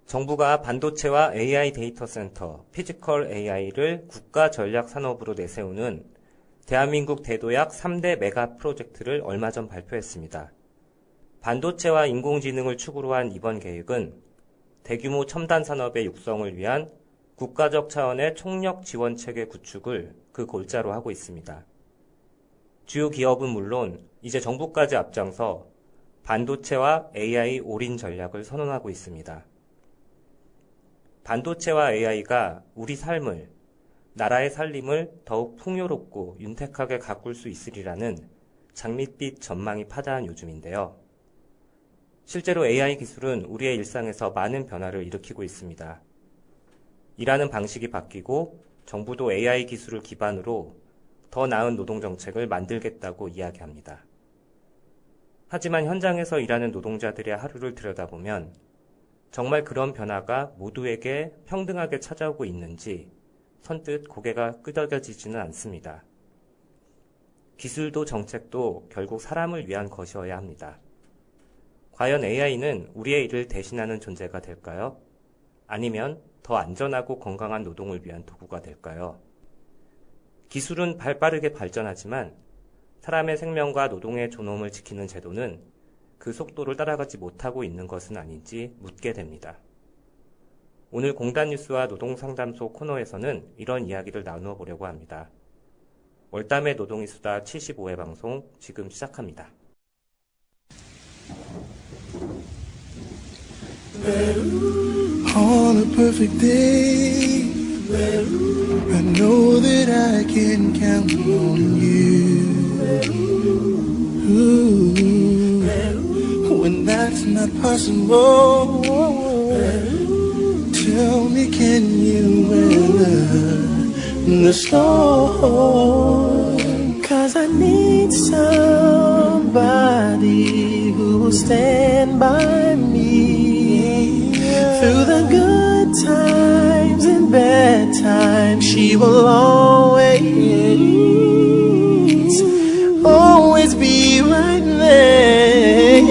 정부가 반도체와 AI 데이터 센터, 피지컬 AI를 국가 전략 산업으로 내세우는 대한민국 대도약 3대 메가 프로젝트를 얼마 전 발표했습니다. 반도체와 인공지능을 축으로 한 이번 계획은 대규모 첨단 산업의 육성을 위한 국가적 차원의 총력 지원 체계 구축을 그 골자로 하고 있습니다. 주요 기업은 물론 이제 정부까지 앞장서 반도체와 AI 올인 전략을 선언하고 있습니다. 반도체와 AI가 우리 삶을, 나라의 살림을 더욱 풍요롭고 윤택하게 가꿀 수 있으리라는 장밋빛 전망이 파다한 요즘인데요. 실제로 AI 기술은 우리의 일상에서 많은 변화를 일으키고 있습니다. 일하는 방식이 바뀌고 정부도 AI 기술을 기반으로 더 나은 노동정책을 만들겠다고 이야기합니다. 하지만 현장에서 일하는 노동자들의 하루를 들여다보면 정말 그런 변화가 모두에게 평등하게 찾아오고 있는지 선뜻 고개가 끄덕여지지는 않습니다. 기술도 정책도 결국 사람을 위한 것이어야 합니다. 과연 AI는 우리의 일을 대신하는 존재가 될까요? 아니면 더 안전하고 건강한 노동을 위한 도구가 될까요? 기술은 발빠르게 발전하지만 사람의 생명과 노동의 존엄을 지키는 제도는 그 속도를 따라가지 못하고 있는 것은 아닌지 묻게 됩니다. 오늘 공단뉴스와 노동상담소 코너에서는 이런 이야기를 나누어 보려고 합니다. 월담의 노동의 수다 75회 방송 지금 시작합니다. On a perfect day, I know that I can count on you. Ooh, when that's not possible, tell me, can you weather the storm? 'Cause I need somebody who will stand by me through the good times and bad times. She will always be right there.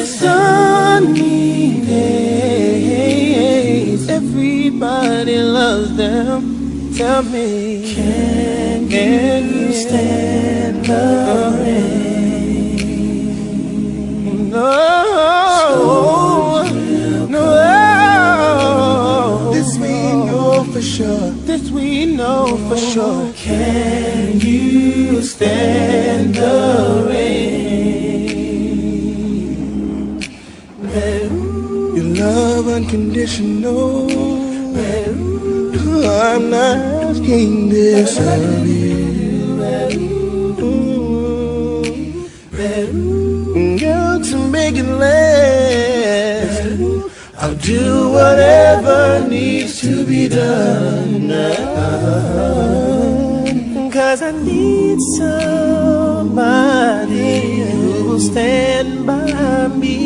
Sunny days, everybody loves them. Tell me, can you stand the rain? No, this we know for sure. This we know for sure. Can you stand the rain? Your love unconditional. I'm not asking this of you. Girl, to make it last, I'll do whatever needs to be done. 'Cause I need somebody who will stand by me.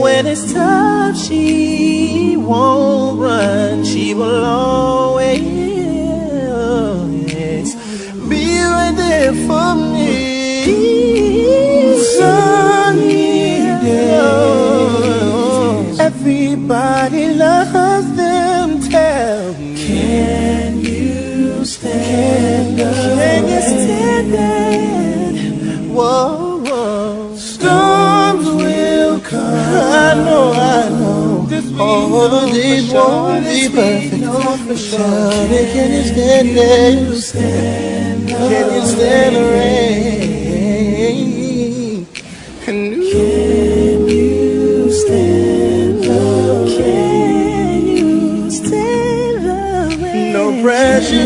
When it's tough, she won't run. She will always be right there for me. Sunny days, everybody loves them. Tell me, can you stand up? Can you stand it? Whoa, whoa. Storms will come. I know. All the days won't be perfect. Can you stand it? Can you stand the rain? Can you stand the rain? Can you stand the rain? No pressure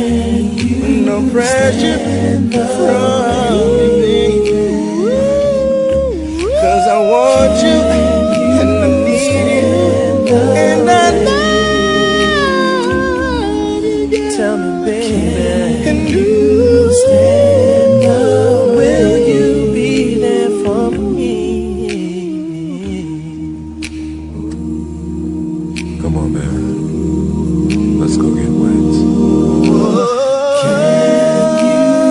from me, 'cause I want you and I need you and I need you. Tell me, baby, can you stand up? Will you be there for me? Come on, baby. Let's go get wet. Can you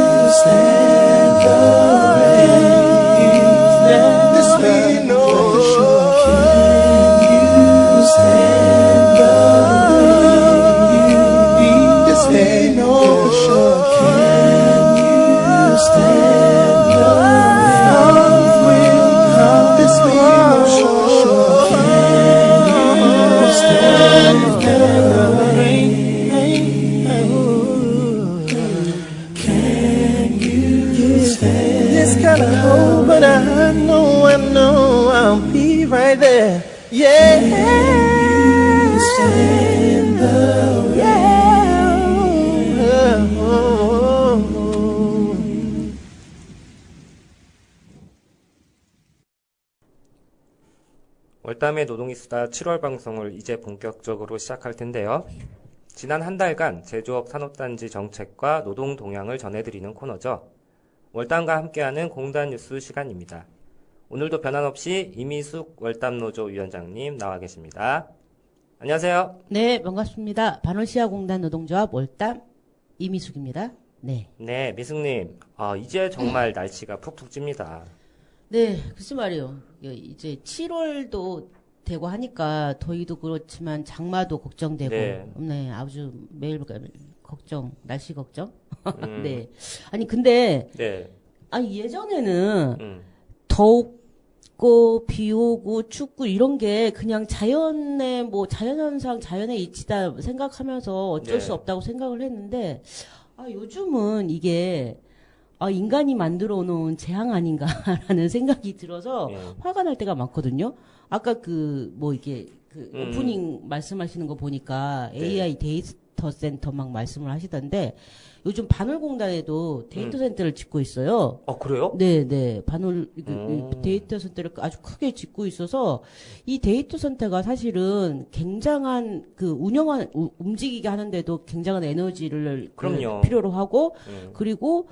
Yeah, you stand the rain. 월담의 노동이수다 7월 방송을 이제 본격적으로 시작할 텐데요. 지난 한 달간 제조업 산업단지 정책과 노동 동향을 전해드리는 코너죠. 월담과 함께하는 공단 뉴스 시간입니다. 오늘도 변함없이 이미숙 월담노조 위원장님 나와 계십니다. 안녕하세요. 네, 반갑습니다. 반월시아공단 노동조합 월담 이미숙입니다. 네. 네, 미숙님. 이제 정말 날씨가 푹푹 찝니다. 네, 글쎄 말이에요. 이제 7월도 되고 하니까 더위도 그렇지만 장마도 걱정되고, 네. 네, 아주 매일 걱정, 날씨 걱정. 네. 아니 근데 네. 아니 예전에는 음. 덥고 비 오고 춥고 이런 게 그냥 자연의 뭐 자연현상, 자연의 이치다 생각하면서 어쩔 네. 수 없다고 생각을 했는데, 요즘은 이게 인간이 만들어 놓은 재앙 아닌가라는 생각이 들어서 예. 화가 날 때가 많거든요. 아까 이게 음. 오프닝 말씀하시는 거 보니까 네. AI 데이터 센터 막 말씀을 하시던데, 요즘 반월공단에도 데이터 센터를 짓고 있어요. 그래요? 네. 데이터 센터를 아주 크게 짓고 있어서, 이 데이터 센터가 사실은 굉장한 움직이게 하는데도 굉장한 에너지를 그럼요. 필요로 하고, 그리고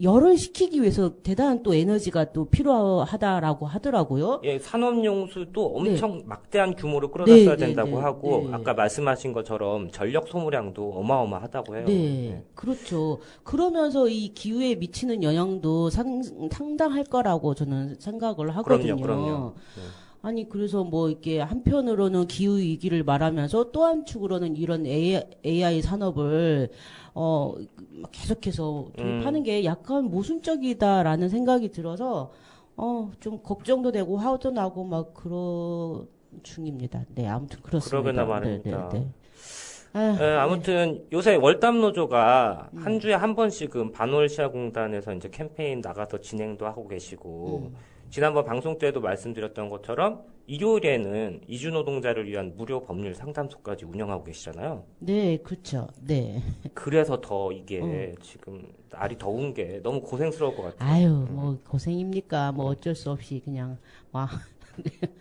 열을 식히기 위해서 대단한 또 에너지가 또 필요하다라고 하더라고요. 예, 산업용수도 엄청 막대한 규모로 네, 끌어놨어야 네, 된다고 네, 하고, 네. 아까 말씀하신 것처럼 전력 소모량도 어마어마하다고 해요. 네, 그렇죠. 그러면서 이 기후에 미치는 영향도 상당할 거라고 저는 생각을 하거든요. 그럼요. 네. 아니, 그래서 이렇게 한편으로는 기후 위기를 말하면서 또 한축으로는 이런 AI 산업을, 계속해서 도입하는 게 약간 모순적이다라는 생각이 들어서, 좀 걱정도 되고 화도 나고 막 그런 중입니다. 네, 아무튼 그렇습니다. 그러거나 말입니다. 네. 아무튼 요새 월담노조가 한 주에 한 번씩은 반월시아공단에서 이제 캠페인 나가서 진행도 하고 계시고, 지난번 방송 때도 말씀드렸던 것처럼 일요일에는 이주 노동자를 위한 무료 법률 상담소까지 운영하고 계시잖아요. 네, 그렇죠. 네. 그래서 더 이게 지금 날이 더운 게 너무 고생스러울 것 같아요. 아유, 고생입니까? 어쩔 수 없이 그냥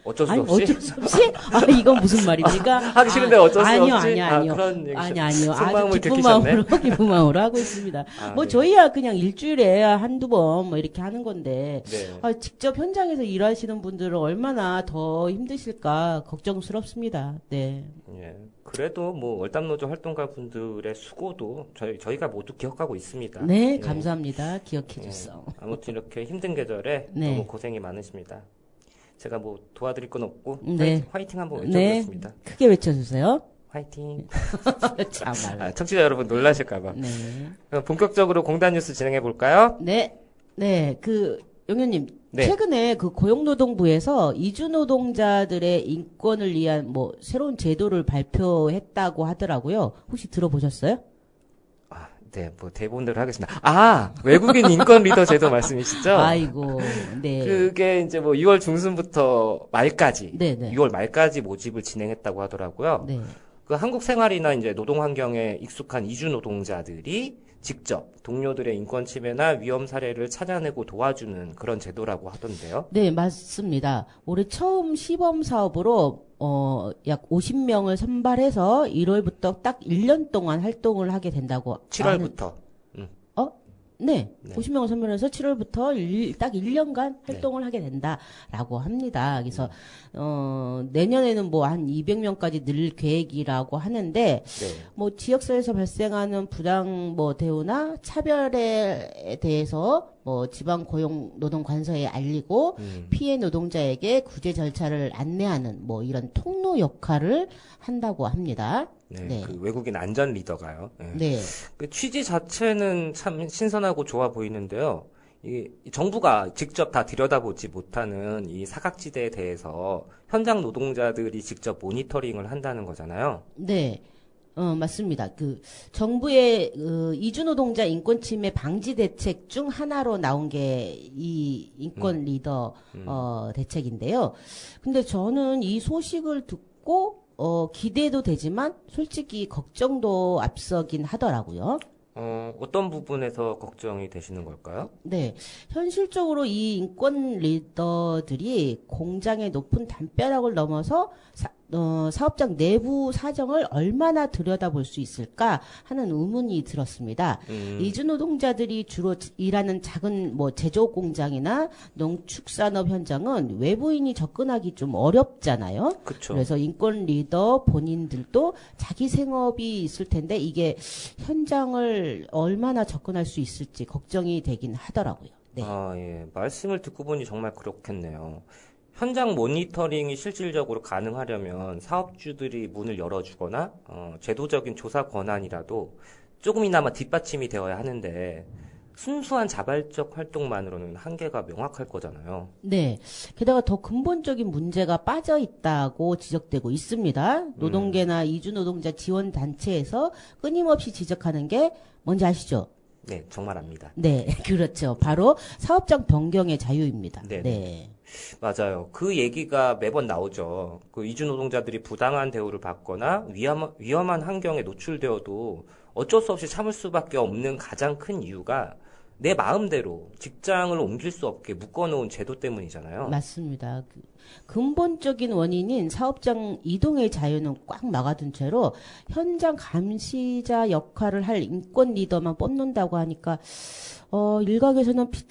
어쩔 수 아니, 없이? 어쩔 수 없이? 이건 무슨 말입니까? 하기 싫은데 어쩔 수 아니요, 없이? 아니요. 그런 얘기 아니요. 속마음을 아주 들키셨네. 기쁜 마음으로 하고 있습니다. 네. 저희야 그냥 일주일에 한두 번 이렇게 하는 건데, 네. 직접 현장에서 일하시는 분들은 얼마나 더 힘드실까 걱정스럽습니다. 네. 예. 그래도 월담노조 활동가 분들의 수고도 저희가 모두 기억하고 있습니다. 네, 예. 감사합니다. 기억해줘서. 아무튼 이렇게 힘든 계절에 네. 너무 고생이 많으십니다. 제가 도와드릴 건 없고 네. 화이팅 한번 네. 외쳐보겠습니다. 크게 외쳐주세요. 화이팅. 참말. 청취자 여러분 놀라실까봐. 네. 그럼 본격적으로 공단 뉴스 진행해 볼까요? 네. 용현님. 네. 최근에 고용노동부에서 이주 노동자들의 인권을 위한 새로운 제도를 발표했다고 하더라고요. 혹시 들어보셨어요? 네, 대본대로 하겠습니다. 외국인 인권 리더 제도 말씀이시죠? 아이고, 네. 그게 이제 6월 중순부터 말까지, 네네. 6월 말까지 모집을 진행했다고 하더라고요. 네. 그 한국 생활이나 이제 노동 환경에 익숙한 이주 노동자들이 직접 동료들의 인권 침해나 위험 사례를 찾아내고 도와주는 그런 제도라고 하던데요. 네, 맞습니다. 올해 처음 시범 사업으로 약 50명을 선발해서 1월부터 딱 1년 동안 활동을 하게 된다고. 7월부터. 네. 네. 50명을 선별해서 7월부터 딱 1년간 활동을 하게 된다라고 합니다. 그래서, 내년에는 한 200명까지 늘 계획이라고 하는데, 네. 지역사회에서 발생하는 부당 대우나 차별에 대해서 지방고용노동관서에 알리고, 피해 노동자에게 구제 절차를 안내하는 이런 통로 역할을 한다고 합니다. 네. 그 외국인 안전 리더가요. 네. 네. 그 취지 자체는 참 신선하고 좋아 보이는데요. 이 정부가 직접 다 들여다보지 못하는 이 사각지대에 대해서 현장 노동자들이 직접 모니터링을 한다는 거잖아요. 네. 맞습니다. 그 정부의 이주노동자 인권 침해 방지 대책 중 하나로 나온 게 이 인권 리더 대책인데요. 근데 저는 이 소식을 듣고 기대도 되지만 솔직히 걱정도 앞서긴 하더라고요. 어떤 부분에서 걱정이 되시는 걸까요? 네. 현실적으로 이 인권 리더들이 공장의 높은 담벼락을 넘어서 사업장 내부 사정을 얼마나 들여다볼 수 있을까 하는 의문이 들었습니다. 이주 노동자들이 주로 일하는 작은 뭐 제조 공장이나 농축산업 현장은 외부인이 접근하기 좀 어렵잖아요. 그쵸. 그래서 인권 리더 본인들도 자기 생업이 있을 텐데 이게 현장을 얼마나 접근할 수 있을지 걱정이 되긴 하더라고요. 네. 예. 말씀을 듣고 보니 정말 그렇겠네요. 현장 모니터링이 실질적으로 가능하려면 사업주들이 문을 열어주거나 제도적인 조사 권한이라도 조금이나마 뒷받침이 되어야 하는데 순수한 자발적 활동만으로는 한계가 명확할 거잖아요. 네. 게다가 더 근본적인 문제가 빠져 있다고 지적되고 있습니다. 노동계나 이주노동자 지원단체에서 끊임없이 지적하는 게 뭔지 아시죠? 네, 정말 압니다. 네, 그렇죠. 바로 사업장 변경의 자유입니다. 네네. 네. 맞아요. 그 얘기가 매번 나오죠. 그 이주 노동자들이 부당한 대우를 받거나 위험한 환경에 노출되어도 어쩔 수 없이 참을 수밖에 없는 가장 큰 이유가 내 마음대로 직장을 옮길 수 없게 묶어놓은 제도 때문이잖아요. 맞습니다. 근본적인 원인인 사업장 이동의 자유는 꽉 막아둔 채로 현장 감시자 역할을 할 인권 리더만 뽑는다고 하니까 일각에서는 빚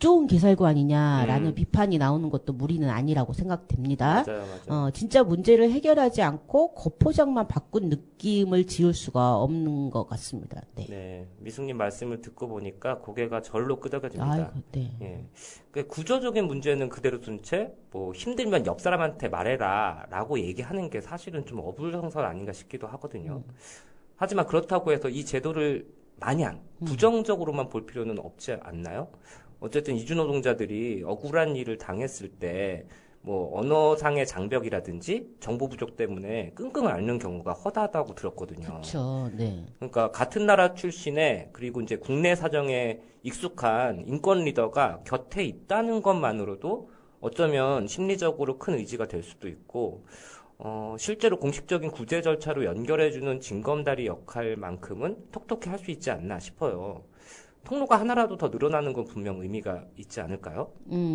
좋은 개살구 아니냐라는 비판이 나오는 것도 무리는 아니라고 생각됩니다. 맞아요. 진짜 문제를 해결하지 않고 겉포장만 바꾼 느낌을 지울 수가 없는 것 같습니다. 네. 네, 미숙님 말씀을 듣고 보니까 고개가 절로 끄덕여집니다. 아이고, 네. 예. 그 구조적인 문제는 그대로 둔 채, 뭐, 힘들면 옆 사람한테 말해라, 라고 얘기하는 게 사실은 좀 어불성설 아닌가 싶기도 하거든요. 하지만 그렇다고 해서 이 제도를 마냥 부정적으로만 볼 필요는 없지 않나요? 어쨌든 이주노동자들이 억울한 일을 당했을 때, 뭐, 언어상의 장벽이라든지 정보 부족 때문에 끙끙 앓는 경우가 허다하다고 들었거든요. 그렇죠. 네. 그러니까 같은 나라 출신의 그리고 이제 국내 사정에 익숙한 인권 리더가 곁에 있다는 것만으로도 어쩌면 심리적으로 큰 의지가 될 수도 있고, 실제로 공식적인 구제 절차로 연결해주는 징검다리 역할만큼은 톡톡히 할 수 있지 않나 싶어요. 통로가 하나라도 더 늘어나는 건 분명 의미가 있지 않을까요?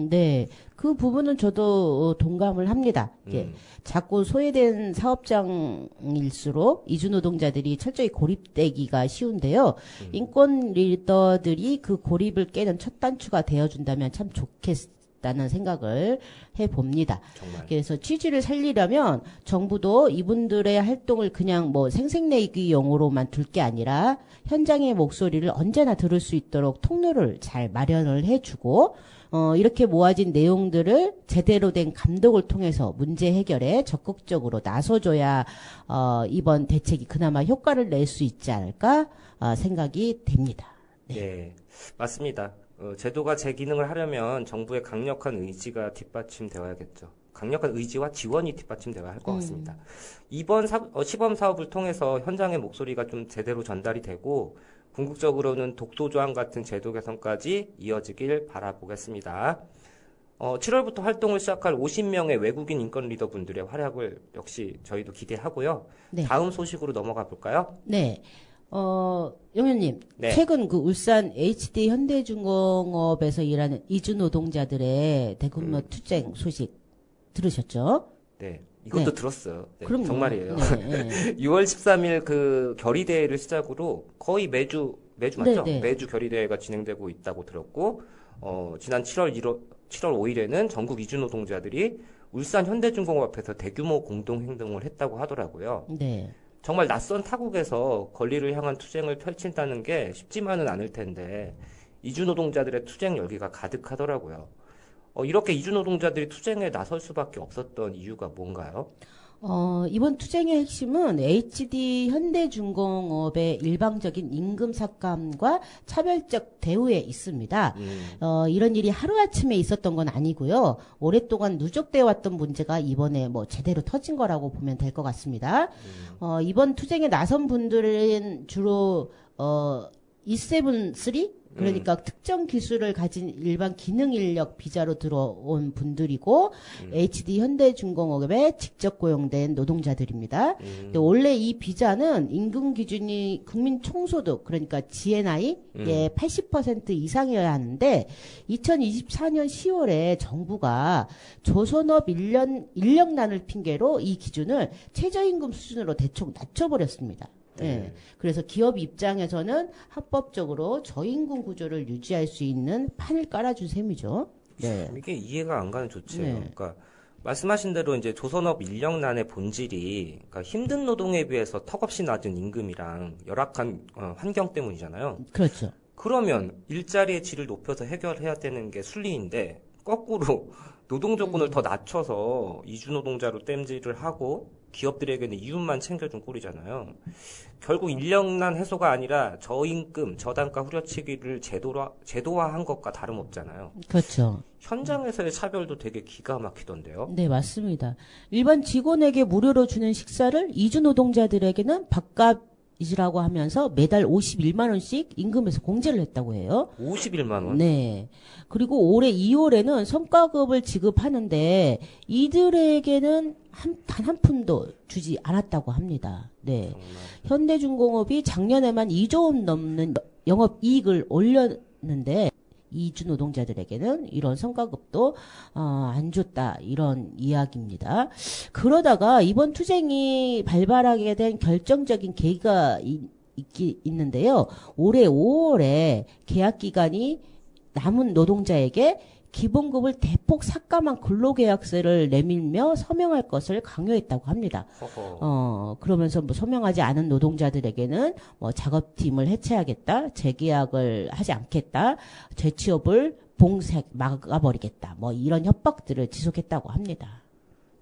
네. 그 부분은 저도 동감을 합니다. 예. 자꾸 소외된 사업장일수록 이주노동자들이 철저히 고립되기가 쉬운데요. 인권 리더들이 그 고립을 깨는 첫 단추가 되어준다면 참 좋겠다는 생각을 해봅니다. 정말. 그래서 취지를 살리려면 정부도 이분들의 활동을 그냥 뭐 생색내기용으로만 둘 게 아니라 현장의 목소리를 언제나 들을 수 있도록 통로를 잘 마련을 해주고 이렇게 모아진 내용들을 제대로 된 감독을 통해서 문제 해결에 적극적으로 나서줘야 이번 대책이 그나마 효과를 낼 수 있지 않을까 생각이 됩니다. 네, 맞습니다. 제도가 제 기능을 하려면 정부의 강력한 의지가 뒷받침되어야겠죠. 강력한 의지와 지원이 뒷받침되어야 할 것 같습니다. 이번 시범 사업을 통해서 현장의 목소리가 좀 제대로 전달이 되고 궁극적으로는 독소조항 같은 제도 개선까지 이어지길 바라보겠습니다. 7월부터 활동을 시작할 50명의 외국인 인권 리더분들의 활약을 역시 저희도 기대하고요. 네. 다음 소식으로 넘어가 볼까요? 네. 영현님, 네. 최근 그 울산 HD 현대중공업에서 일하는 이주 노동자들의 대규모 투쟁 소식 들으셨죠? 네. 이것도 네. 들었어요. 네, 그럼요. 정말이에요. 네. 6월 13일 그 결의대회를 시작으로 거의 매주 맞죠? 네. 매주 결의대회가 진행되고 있다고 들었고, 지난 7월 5일에는 전국 이주노동자들이 울산 현대중공업 앞에서 대규모 공동행동을 했다고 하더라고요. 네. 정말 낯선 타국에서 권리를 향한 투쟁을 펼친다는 게 쉽지만은 않을 텐데, 이주노동자들의 투쟁 열기가 가득하더라고요. 이렇게 이주노동자들이 투쟁에 나설 수밖에 없었던 이유가 뭔가요? 이번 투쟁의 핵심은 HD 현대중공업의 일방적인 임금 삭감과 차별적 대우에 있습니다. 이런 일이 하루아침에 있었던 건 아니고요. 오랫동안 누적되어 왔던 문제가 이번에 뭐 제대로 터진 거라고 보면 될 것 같습니다. 이번 투쟁에 나선 분들은 주로 E7-3? 그러니까 특정 기술을 가진 일반 기능 인력 비자로 들어온 분들이고 HD 현대중공업에 직접 고용된 노동자들입니다. 근데 원래 이 비자는 임금 기준이 국민 총소득 그러니까 GNI의 80% 이상이어야 하는데 2024년 10월에 정부가 조선업 인력난을 핑계로 이 기준을 최저임금 수준으로 대충 낮춰버렸습니다. 네. 그래서 기업 입장에서는 합법적으로 저임금 구조를 유지할 수 있는 판을 깔아준 셈이죠. 네. 이게 이해가 안 가는 조치예요. 네. 그러니까 말씀하신 대로 이제 조선업 인력난의 본질이 그러니까 힘든 노동에 비해서 턱없이 낮은 임금이랑 열악한 환경 때문이잖아요. 그렇죠. 그러면 일자리의 질을 높여서 해결해야 되는 게 순리인데 거꾸로 노동 조건을 더 낮춰서 이주 노동자로 땜질을 하고 기업들에게는 이윤만 챙겨준 꼴이잖아요. 결국 인력난 해소가 아니라 저임금, 저단가 후려치기를 제도화한 것과 다름없잖아요. 그렇죠. 현장에서의 차별도 되게 기가 막히던데요. 네, 맞습니다. 일반 직원에게 무료로 주는 식사를 이주 노동자들에게는 밥값이라고 하면서 매달 51만 원씩 임금에서 공제를 했다고 해요. 51만 원? 네. 그리고 올해 2월에는 성과급을 지급하는데 이들에게는 단 한 푼도 주지 않았다고 합니다. 네. 정말. 현대중공업이 작년에만 2조 원 넘는 영업이익을 올렸는데 이주 노동자들에게는 이런 성과급도 안 줬다 이런 이야기입니다. 그러다가 이번 투쟁이 발발하게 된 결정적인 계기가 있는데요. 올해 5월에 계약 기간이 남은 노동자에게 기본급을 대폭 삭감한 근로계약서를 내밀며 서명할 것을 강요했다고 합니다. 그러면서 뭐 서명하지 않은 노동자들에게는 뭐 작업팀을 해체하겠다, 재계약을 하지 않겠다, 재취업을 봉쇄 막아버리겠다, 뭐 이런 협박들을 지속했다고 합니다.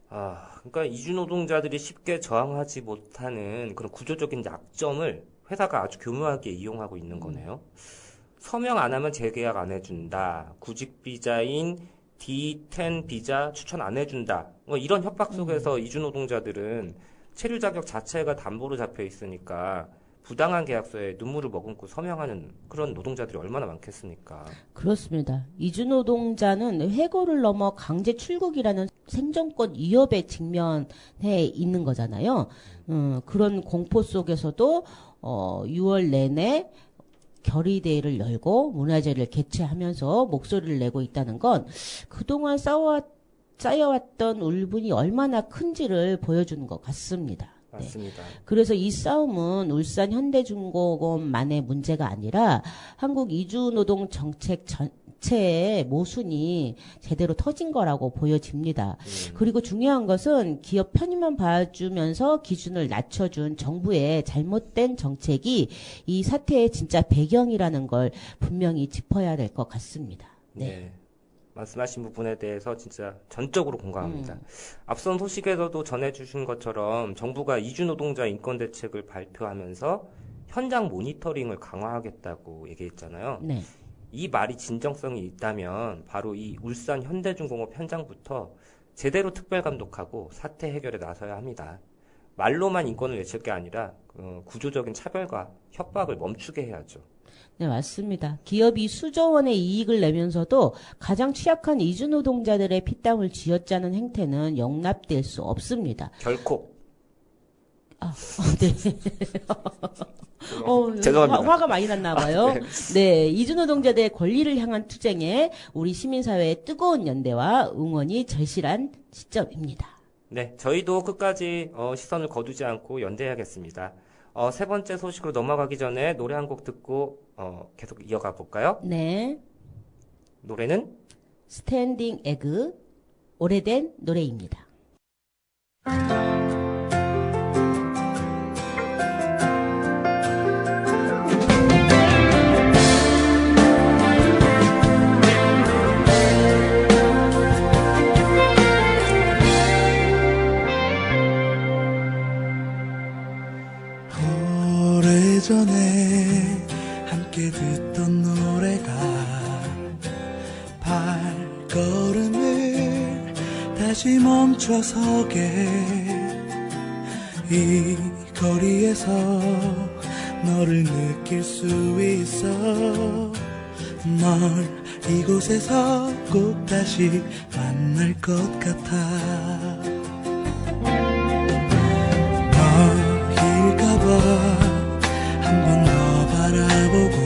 그러니까 이주 노동자들이 쉽게 저항하지 못하는 그런 구조적인 약점을 회사가 아주 교묘하게 이용하고 있는 거네요. 서명 안 하면 재계약 안 해준다. 구직 비자인 D10 비자 추천 안 해준다. 뭐 이런 협박 속에서 이주 노동자들은 체류 자격 자체가 담보로 잡혀 있으니까 부당한 계약서에 눈물을 머금고 서명하는 그런 노동자들이 얼마나 많겠습니까? 그렇습니다. 이주 노동자는 해고를 넘어 강제 출국이라는 생존권 위협에 직면해 있는 거잖아요. 그런 공포 속에서도 6월 내내 결의대회를 열고 문화제를 개최하면서 목소리를 내고 있다는 건 그동안 쌓여왔던 울분이 얼마나 큰지를 보여주는 것 같습니다. 맞습니다. 네. 그래서 이 싸움은 울산 현대중공업만의 문제가 아니라 한국 이주노동 정책 전체의 모순이 제대로 터진 거라고 보여집니다. 그리고 중요한 것은 기업 편의만 봐주면서 기준을 낮춰준 정부의 잘못된 정책이 이 사태의 진짜 배경이라는 걸 분명히 짚어야 될 것 같습니다. 네. 말씀하신 부분에 대해서 진짜 전적으로 공감합니다. 앞선 소식에서도 전해주신 것처럼 정부가 이주 노동자 인권 대책을 발표하면서 현장 모니터링을 강화하겠다고 얘기했잖아요. 네. 이 말이 진정성이 있다면 바로 이 울산 현대중공업 현장부터 제대로 특별 감독하고 사태 해결에 나서야 합니다. 말로만 인권을 외칠 게 아니라 구조적인 차별과 협박을 멈추게 해야죠. 네, 맞습니다. 기업이 수조 원의 이익을 내면서도 가장 취약한 이주 노동자들의 피땀을 쥐어짜는 행태는 용납될 수 없습니다. 결코. 네. 죄송합니다. 화가 많이 났나 봐요. 네, 이주 노동자들의 권리를 향한 투쟁에 우리 시민사회의 뜨거운 연대와 응원이 절실한 시점입니다. 네, 저희도 끝까지 시선을 거두지 않고 연대해야겠습니다. 세 번째 소식으로 넘어가기 전에 노래 한 곡 듣고 계속 이어가 볼까요? 네. 노래는 스탠딩 에그, 오래된 노래입니다. 오래전에 함께 듣던 노래가 발걸음을 다시 멈춰서게 이 거리에서 너를 느낄 수 있어 널 이곳에서 꼭 다시 만날 것 같아 너일까봐 한 번 더 바라보고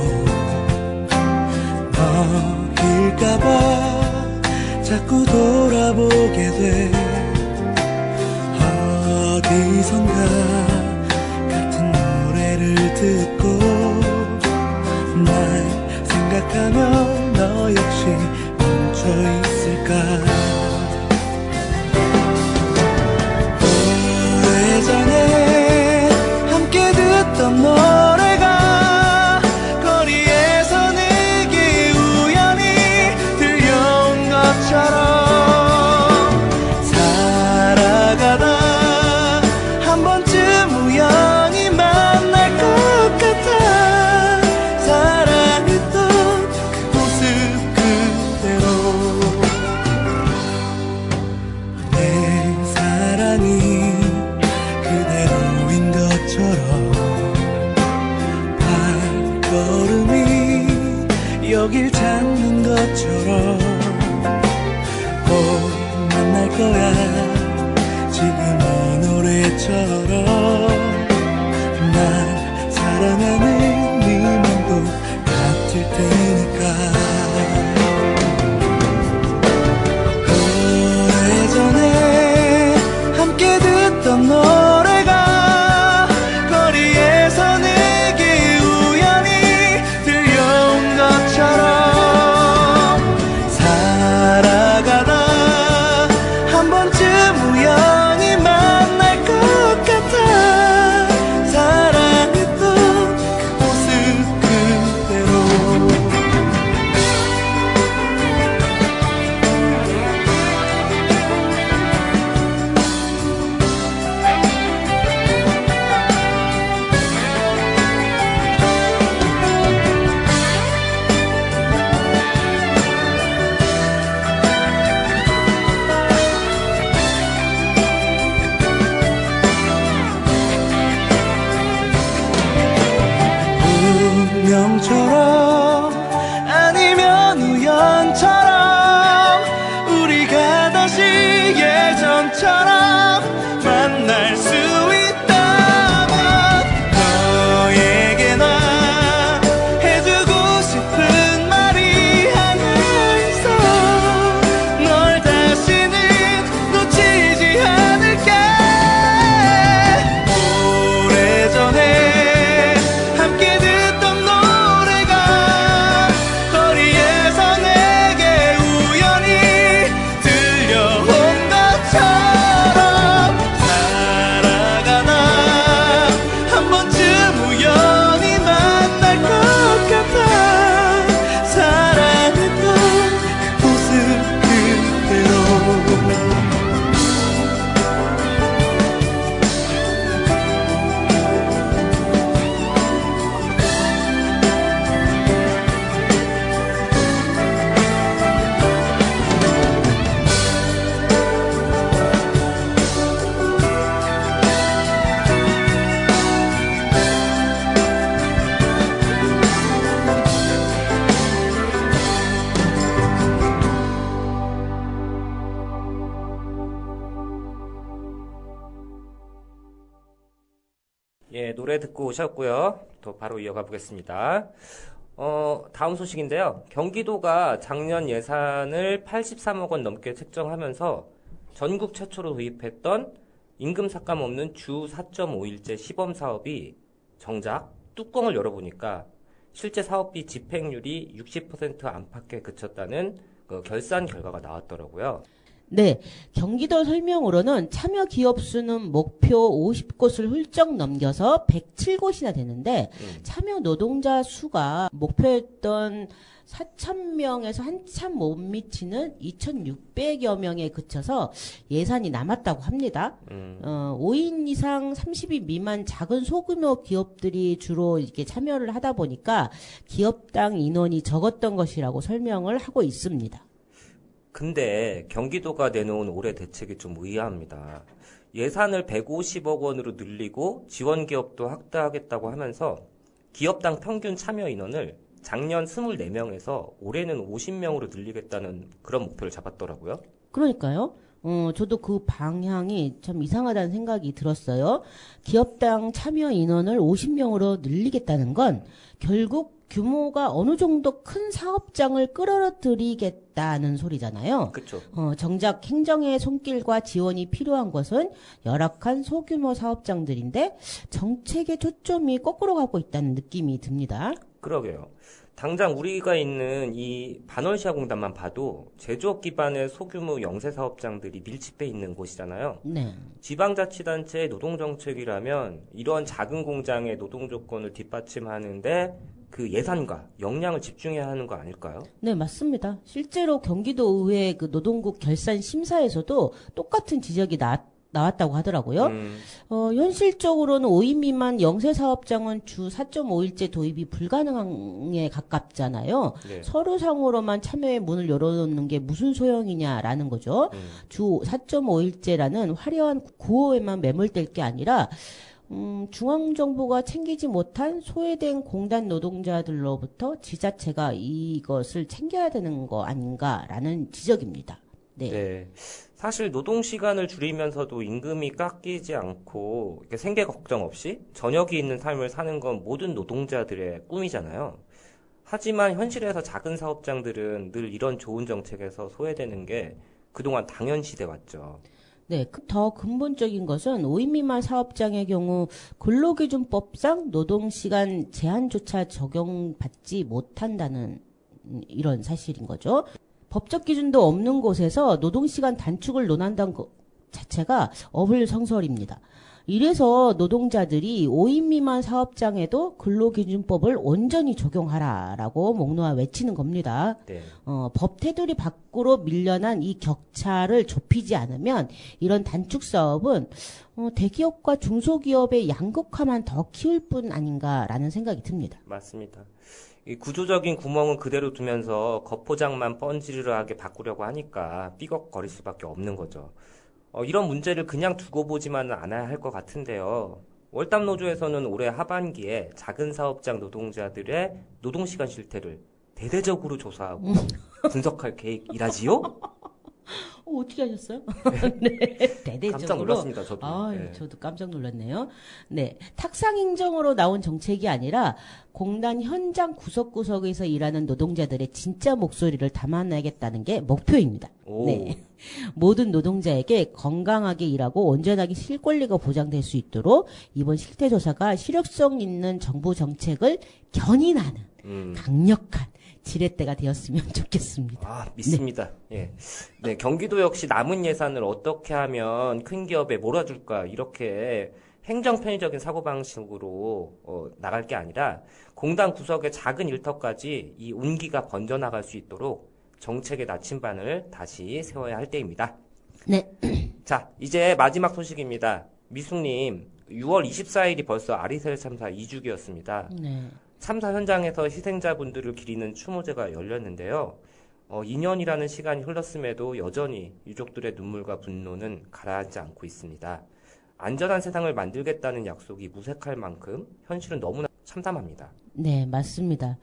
너일까봐 자꾸 돌아보게 돼 어디선가 같은 노래를 듣고 날 생각하며 너 역시 멈춰 있을까 오래전에 함께 듣던 노래가 거리에서 내게 우연히 들려온 것처럼 살아가다 한 번쯤 우연히 만날 것 같아 사랑했던 그 모습 그대로 내 사랑이 그대로인 것처럼 발걸음이 여길 찾는 것처럼 꼭 만날 거야 지금 이 노래처럼 날 사랑하는 네 맘도 같을 테니까 오래전에 함께 듣던 노래가 거리에서 내게 우연히 들려온 것처럼 살아가다 한 번쯤 우연히 만날 것 같아 사랑했던 그 모습 그대로 운명처럼 아니면 우연처럼 우리가 다시 예전처럼 만날 수 있다면 너에게 나 해주고 싶은 말이 하나 있어 널 다시는 놓치지 않을게 오래전에 함께 듣던 노래가 거리에서 내게 우연히 들려온 것처럼 살아가다 한 번쯤 우연히 만날 것 같아 사랑했던 그 모습 그대로 예, 노래 듣고 오셨고요. 또 바로 이어가 보겠습니다. 다음 소식인데요. 경기도가 작년 예산을 83억 원 넘게 책정하면서 전국 최초로 도입했던 임금 삭감 없는 주 4.5일제 시범 사업이 정작 뚜껑을 열어보니까 실제 사업비 집행률이 60% 안팎에 그쳤다는 그 결산 결과가 나왔더라고요. 네, 경기도 설명으로는 참여 기업 수는 목표 50곳을 훌쩍 넘겨서 107곳이나 되는데 참여 노동자 수가 목표했던 4,000명에서 한참 못 미치는 2,600여 명에 그쳐서 예산이 남았다고 합니다. 5인 이상 30인 미만 작은 소규모 기업들이 주로 이렇게 참여를 하다 보니까 기업당 인원이 적었던 것이라고 설명을 하고 있습니다. 근데 경기도가 내놓은 올해 대책이 좀 의아합니다. 예산을 150억 원으로 늘리고 지원 기업도 확대하겠다고 하면서 기업당 평균 참여 인원을 작년 24명에서 올해는 50명으로 늘리겠다는 그런 목표를 잡았더라고요. 그러니까요. 저도 그 방향이 참 이상하다는 생각이 들었어요. 기업당 참여 인원을 50명으로 늘리겠다는 건 결국 규모가 어느 정도 큰 사업장을 끌어들이겠다는 소리잖아요. 그렇죠. 정작 행정의 손길과 지원이 필요한 것은 열악한 소규모 사업장들인데 정책의 초점이 거꾸로 가고 있다는 느낌이 듭니다. 그러게요. 당장 우리가 있는 이 반월시아 공단만 봐도 제조업 기반의 소규모 영세 사업장들이 밀집해 있는 곳이잖아요. 네. 지방자치단체의 노동정책이라면 이런 작은 공장의 노동 조건을 뒷받침하는데 그 예산과 역량을 집중해야 하는 거 아닐까요? 네, 맞습니다. 실제로 경기도 의회 그 노동국 결산 심사에서도 똑같은 지적이 나왔다고 하더라고요. 현실적으로는 5인 미만 영세 사업장은 주 4.5일제 도입이 불가능에 가깝잖아요. 네. 서류상으로만 참여의 문을 열어놓는 게 무슨 소용이냐라는 거죠. 주 4.5일제라는 화려한 구호에만 매몰될 게 아니라 중앙정부가 챙기지 못한 소외된 공단 노동자들로부터 지자체가 이것을 챙겨야 되는 거 아닌가라는 지적입니다. 네. 네. 사실 노동시간을 줄이면서도 임금이 깎이지 않고 이렇게 생계 걱정 없이 저녁이 있는 삶을 사는 건 모든 노동자들의 꿈이잖아요. 하지만 현실에서 작은 사업장들은 늘 이런 좋은 정책에서 소외되는 게 그동안 당연시돼 왔죠. 네, 더 근본적인 것은 5인 미만 사업장의 경우 근로기준법상 노동시간 제한조차 적용받지 못한다는 이런 사실인 거죠. 법적 기준도 없는 곳에서 노동시간 단축을 논한다는 것 자체가 어불성설입니다. 이래서 노동자들이 5인 미만 사업장에도 근로기준법을 온전히 적용하라라고 목 놓아 외치는 겁니다. 네. 법 테두리 밖으로 밀려난 이 격차를 좁히지 않으면 이런 단축 사업은 대기업과 중소기업의 양극화만 더 키울 뿐 아닌가라는 생각이 듭니다. 맞습니다. 이 구조적인 구멍은 그대로 두면서 겉포장만 번지르르하게 바꾸려고 하니까 삐걱거릴 수밖에 없는 거죠. 이런 문제를 그냥 두고 보지만은 않아야 할 것 같은데요. 월담노조에서는 올해 하반기에 작은 사업장 노동자들의 노동시간 실태를 대대적으로 조사하고 분석할 계획이라지요? 어떻게 하셨어요? 네, 대대적으로. 깜짝 놀랐습니다, 저도. 아, 네. 저도 깜짝 놀랐네요. 네, 탁상 행정으로 나온 정책이 아니라 공단 현장 구석구석에서 일하는 노동자들의 진짜 목소리를 담아내겠다는 게 목표입니다. 오. 네, 모든 노동자에게 건강하게 일하고 온전하게 쉴 권리가 보장될 수 있도록 이번 실태조사가 실효성 있는 정부 정책을 견인하는 강력한 지렛대가 되었으면 좋겠습니다. 아, 믿습니다. 예. 네, 경기도 역시 남은 예산을 어떻게 하면 큰 기업에 몰아줄까 이렇게 행정 편의적인 사고방식으로 나갈 게 아니라 공단 구석의 작은 일터까지 이 온기가 번져나갈 수 있도록 정책의 나침반을 다시 세워야 할 때입니다. 네. 자, 이제 마지막 소식입니다. 미숙님, 6월 24일이 벌써 아리셀 참사 2주기였습니다. 네. 참사 현장에서 희생자분들을 기리는 추모제가 열렸는데요. 2년이라는 시간이 흘렀음에도 여전히 유족들의 눈물과 분노는 가라앉지 않고 있습니다. 안전한 세상을 만들겠다는 약속이 무색할 만큼 현실은 너무나 참담합니다. 네, 맞습니다.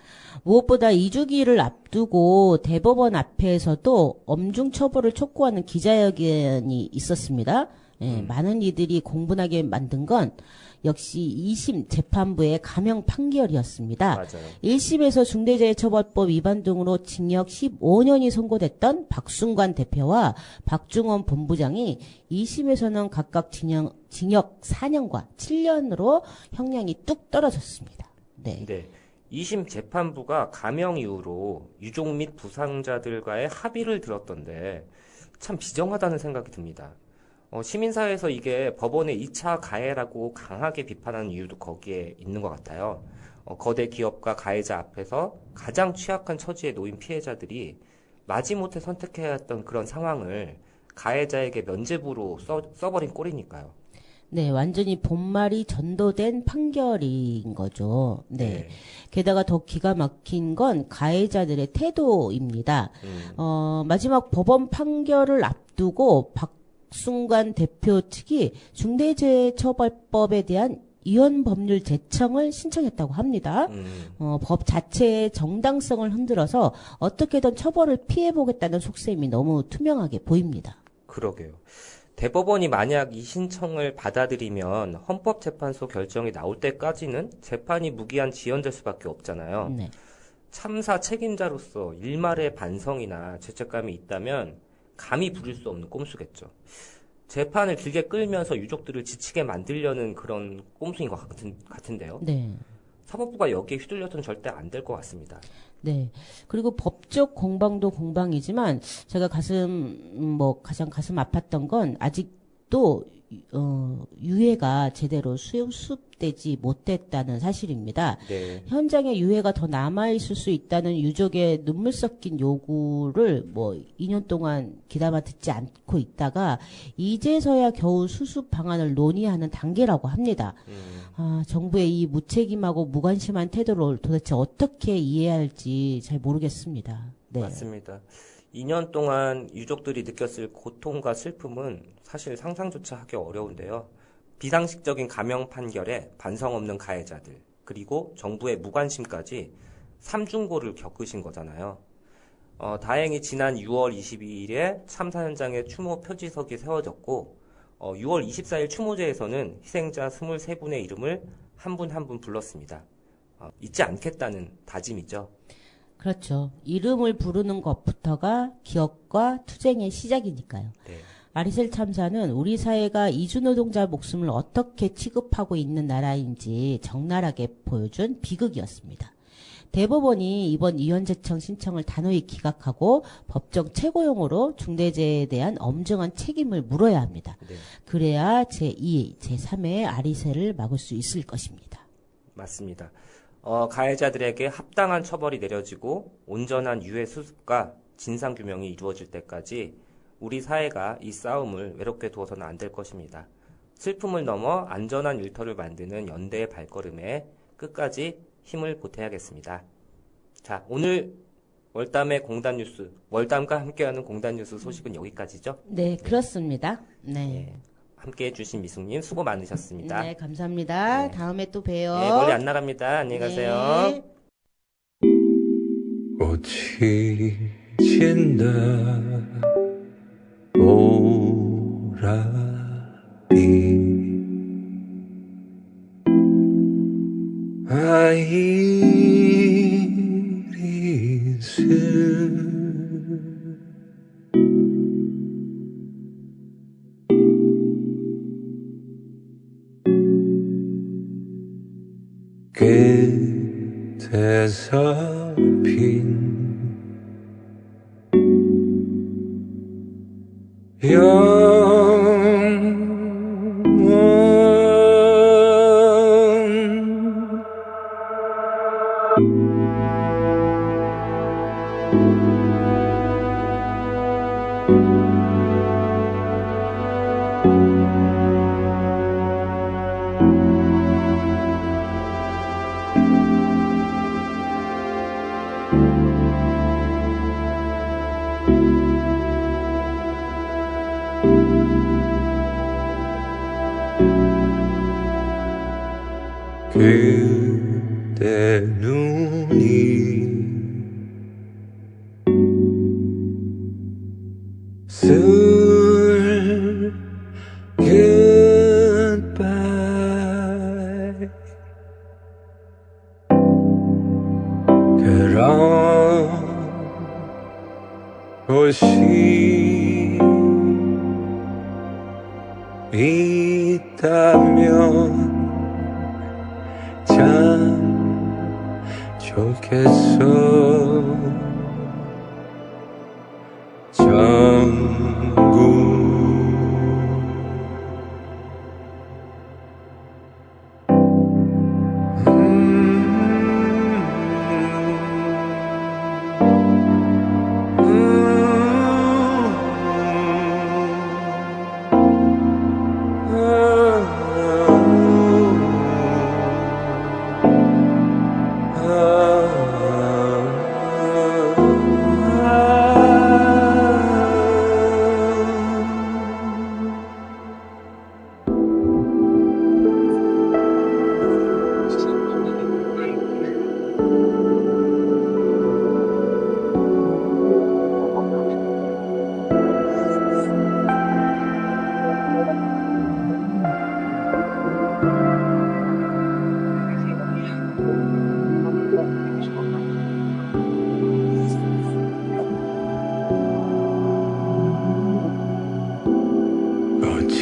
무엇보다 2주기를 앞두고 대법원 앞에서도 엄중 처벌을 촉구하는 기자회견이 있었습니다. 예, 많은 이들이 공분하게 만든 건 역시 2심 재판부의 감형 판결이었습니다. 맞아요. 1심에서 중대재해처벌법 위반 등으로 징역 15년이 선고됐던 박순관 대표와 박중원 본부장이 2심에서는 각각 징역 4년과 7년으로 형량이 뚝 떨어졌습니다. 네. 네. 2심 재판부가 감형 이후로 유족 및 부상자들과의 합의를 들었던데 참 비정하다는 생각이 듭니다. 시민사회에서 이게 법원의 2차 가해라고 강하게 비판하는 이유도 거기에 있는 것 같아요. 거대 기업과 가해자 앞에서 가장 취약한 처지에 놓인 피해자들이 마지못해 선택해야 했던 그런 상황을 가해자에게 면죄부로 써버린 꼴이니까요. 네, 완전히 본말이 전도된 판결인 거죠. 네. 네. 게다가 더 기가 막힌 건 가해자들의 태도입니다. 마지막 법원 판결을 앞두고 박순관 대표 측이 중대재해처벌법에 대한 이원 법률 제청을 신청했다고 합니다. 법 자체의 정당성을 흔들어서 어떻게든 처벌을 피해보겠다는 속셈이 너무 투명하게 보입니다. 그러게요. 대법원이 만약 이 신청을 받아들이면 헌법재판소 결정이 나올 때까지는 재판이 무기한 지연될 수밖에 없잖아요. 네. 참사 책임자로서 일말의 반성이나 죄책감이 있다면 감히 부릴 수 없는 꼼수겠죠. 재판을 길게 끌면서 유족들을 지치게 만들려는 그런 꼼수인 것 같은데요. 네. 사법부가 여기에 휘둘려서는 절대 안 될 것 같습니다. 네. 그리고 법적 공방도 공방이지만 제가 가장 가슴 아팠던 건 아직도 유해가 제대로 수습되지 못했다는 사실입니다. 네. 현장에 유해가 더 남아있을 수 있다는 유족의 눈물 섞인 요구를 2년 동안 귀담아 듣지 않고 있다가 이제서야 겨우 수습 방안을 논의하는 단계라고 합니다. 정부의 이 무책임하고 무관심한 태도를 도대체 어떻게 이해해야 할지 잘 모르겠습니다. 네. 맞습니다. 2년 동안 유족들이 느꼈을 고통과 슬픔은 사실 상상조차 하기 어려운데요. 비상식적인 감형 판결에 반성 없는 가해자들, 그리고 정부의 무관심까지 삼중고를 겪으신 거잖아요. 다행히 지난 6월 22일에 참사 현장에 추모 표지석이 세워졌고 6월 24일 추모제에서는 희생자 23분의 이름을 한 분 한 분 불렀습니다. 잊지 않겠다는 다짐이죠. 그렇죠. 이름을 부르는 것부터가 기억과 투쟁의 시작이니까요. 네. 아리셀 참사는 우리 사회가 이주노동자 목숨을 어떻게 취급하고 있는 나라인지 적나라하게 보여준 비극이었습니다. 대법원이 이번 이원재청 신청을 단호히 기각하고 법정 최고용으로 중대재해에 대한 엄정한 책임을 물어야 합니다. 네. 그래야 제2, 제3의 아리셀을 막을 수 있을 것입니다. 맞습니다. 가해자들에게 합당한 처벌이 내려지고 온전한 유해 수습과 진상규명이 이루어질 때까지 우리 사회가 이 싸움을 외롭게 두어서는 안 될 것입니다. 슬픔을 넘어 안전한 일터를 만드는 연대의 발걸음에 끝까지 힘을 보태야겠습니다. 자, 오늘 월담의 공단 뉴스, 월담과 함께하는 공단 뉴스 소식은 여기까지죠? 네, 그렇습니다. 네. 네. 함께해 주신 미숙님 수고 많으셨습니다. 네, 감사합니다. 네. 다음에 또 봬요. 네, 멀리 안 나갑니다. 안녕히 가세요. 네. 꽃이 진다 오라비 아이리스 끝에서 핀 영원 그대 눈이 Soon goodbye 그런 곳이 있다면 참 좋겠어 좀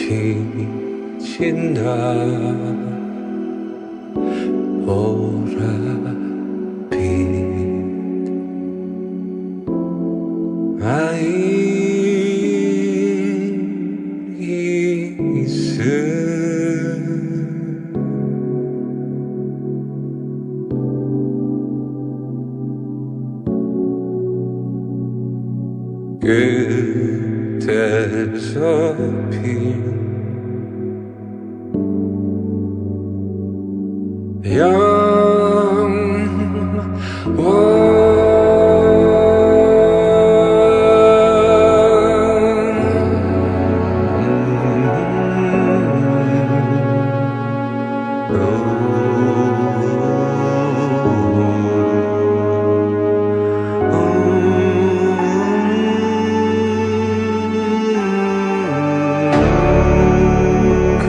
비친다 보랏빛 끝에서 핀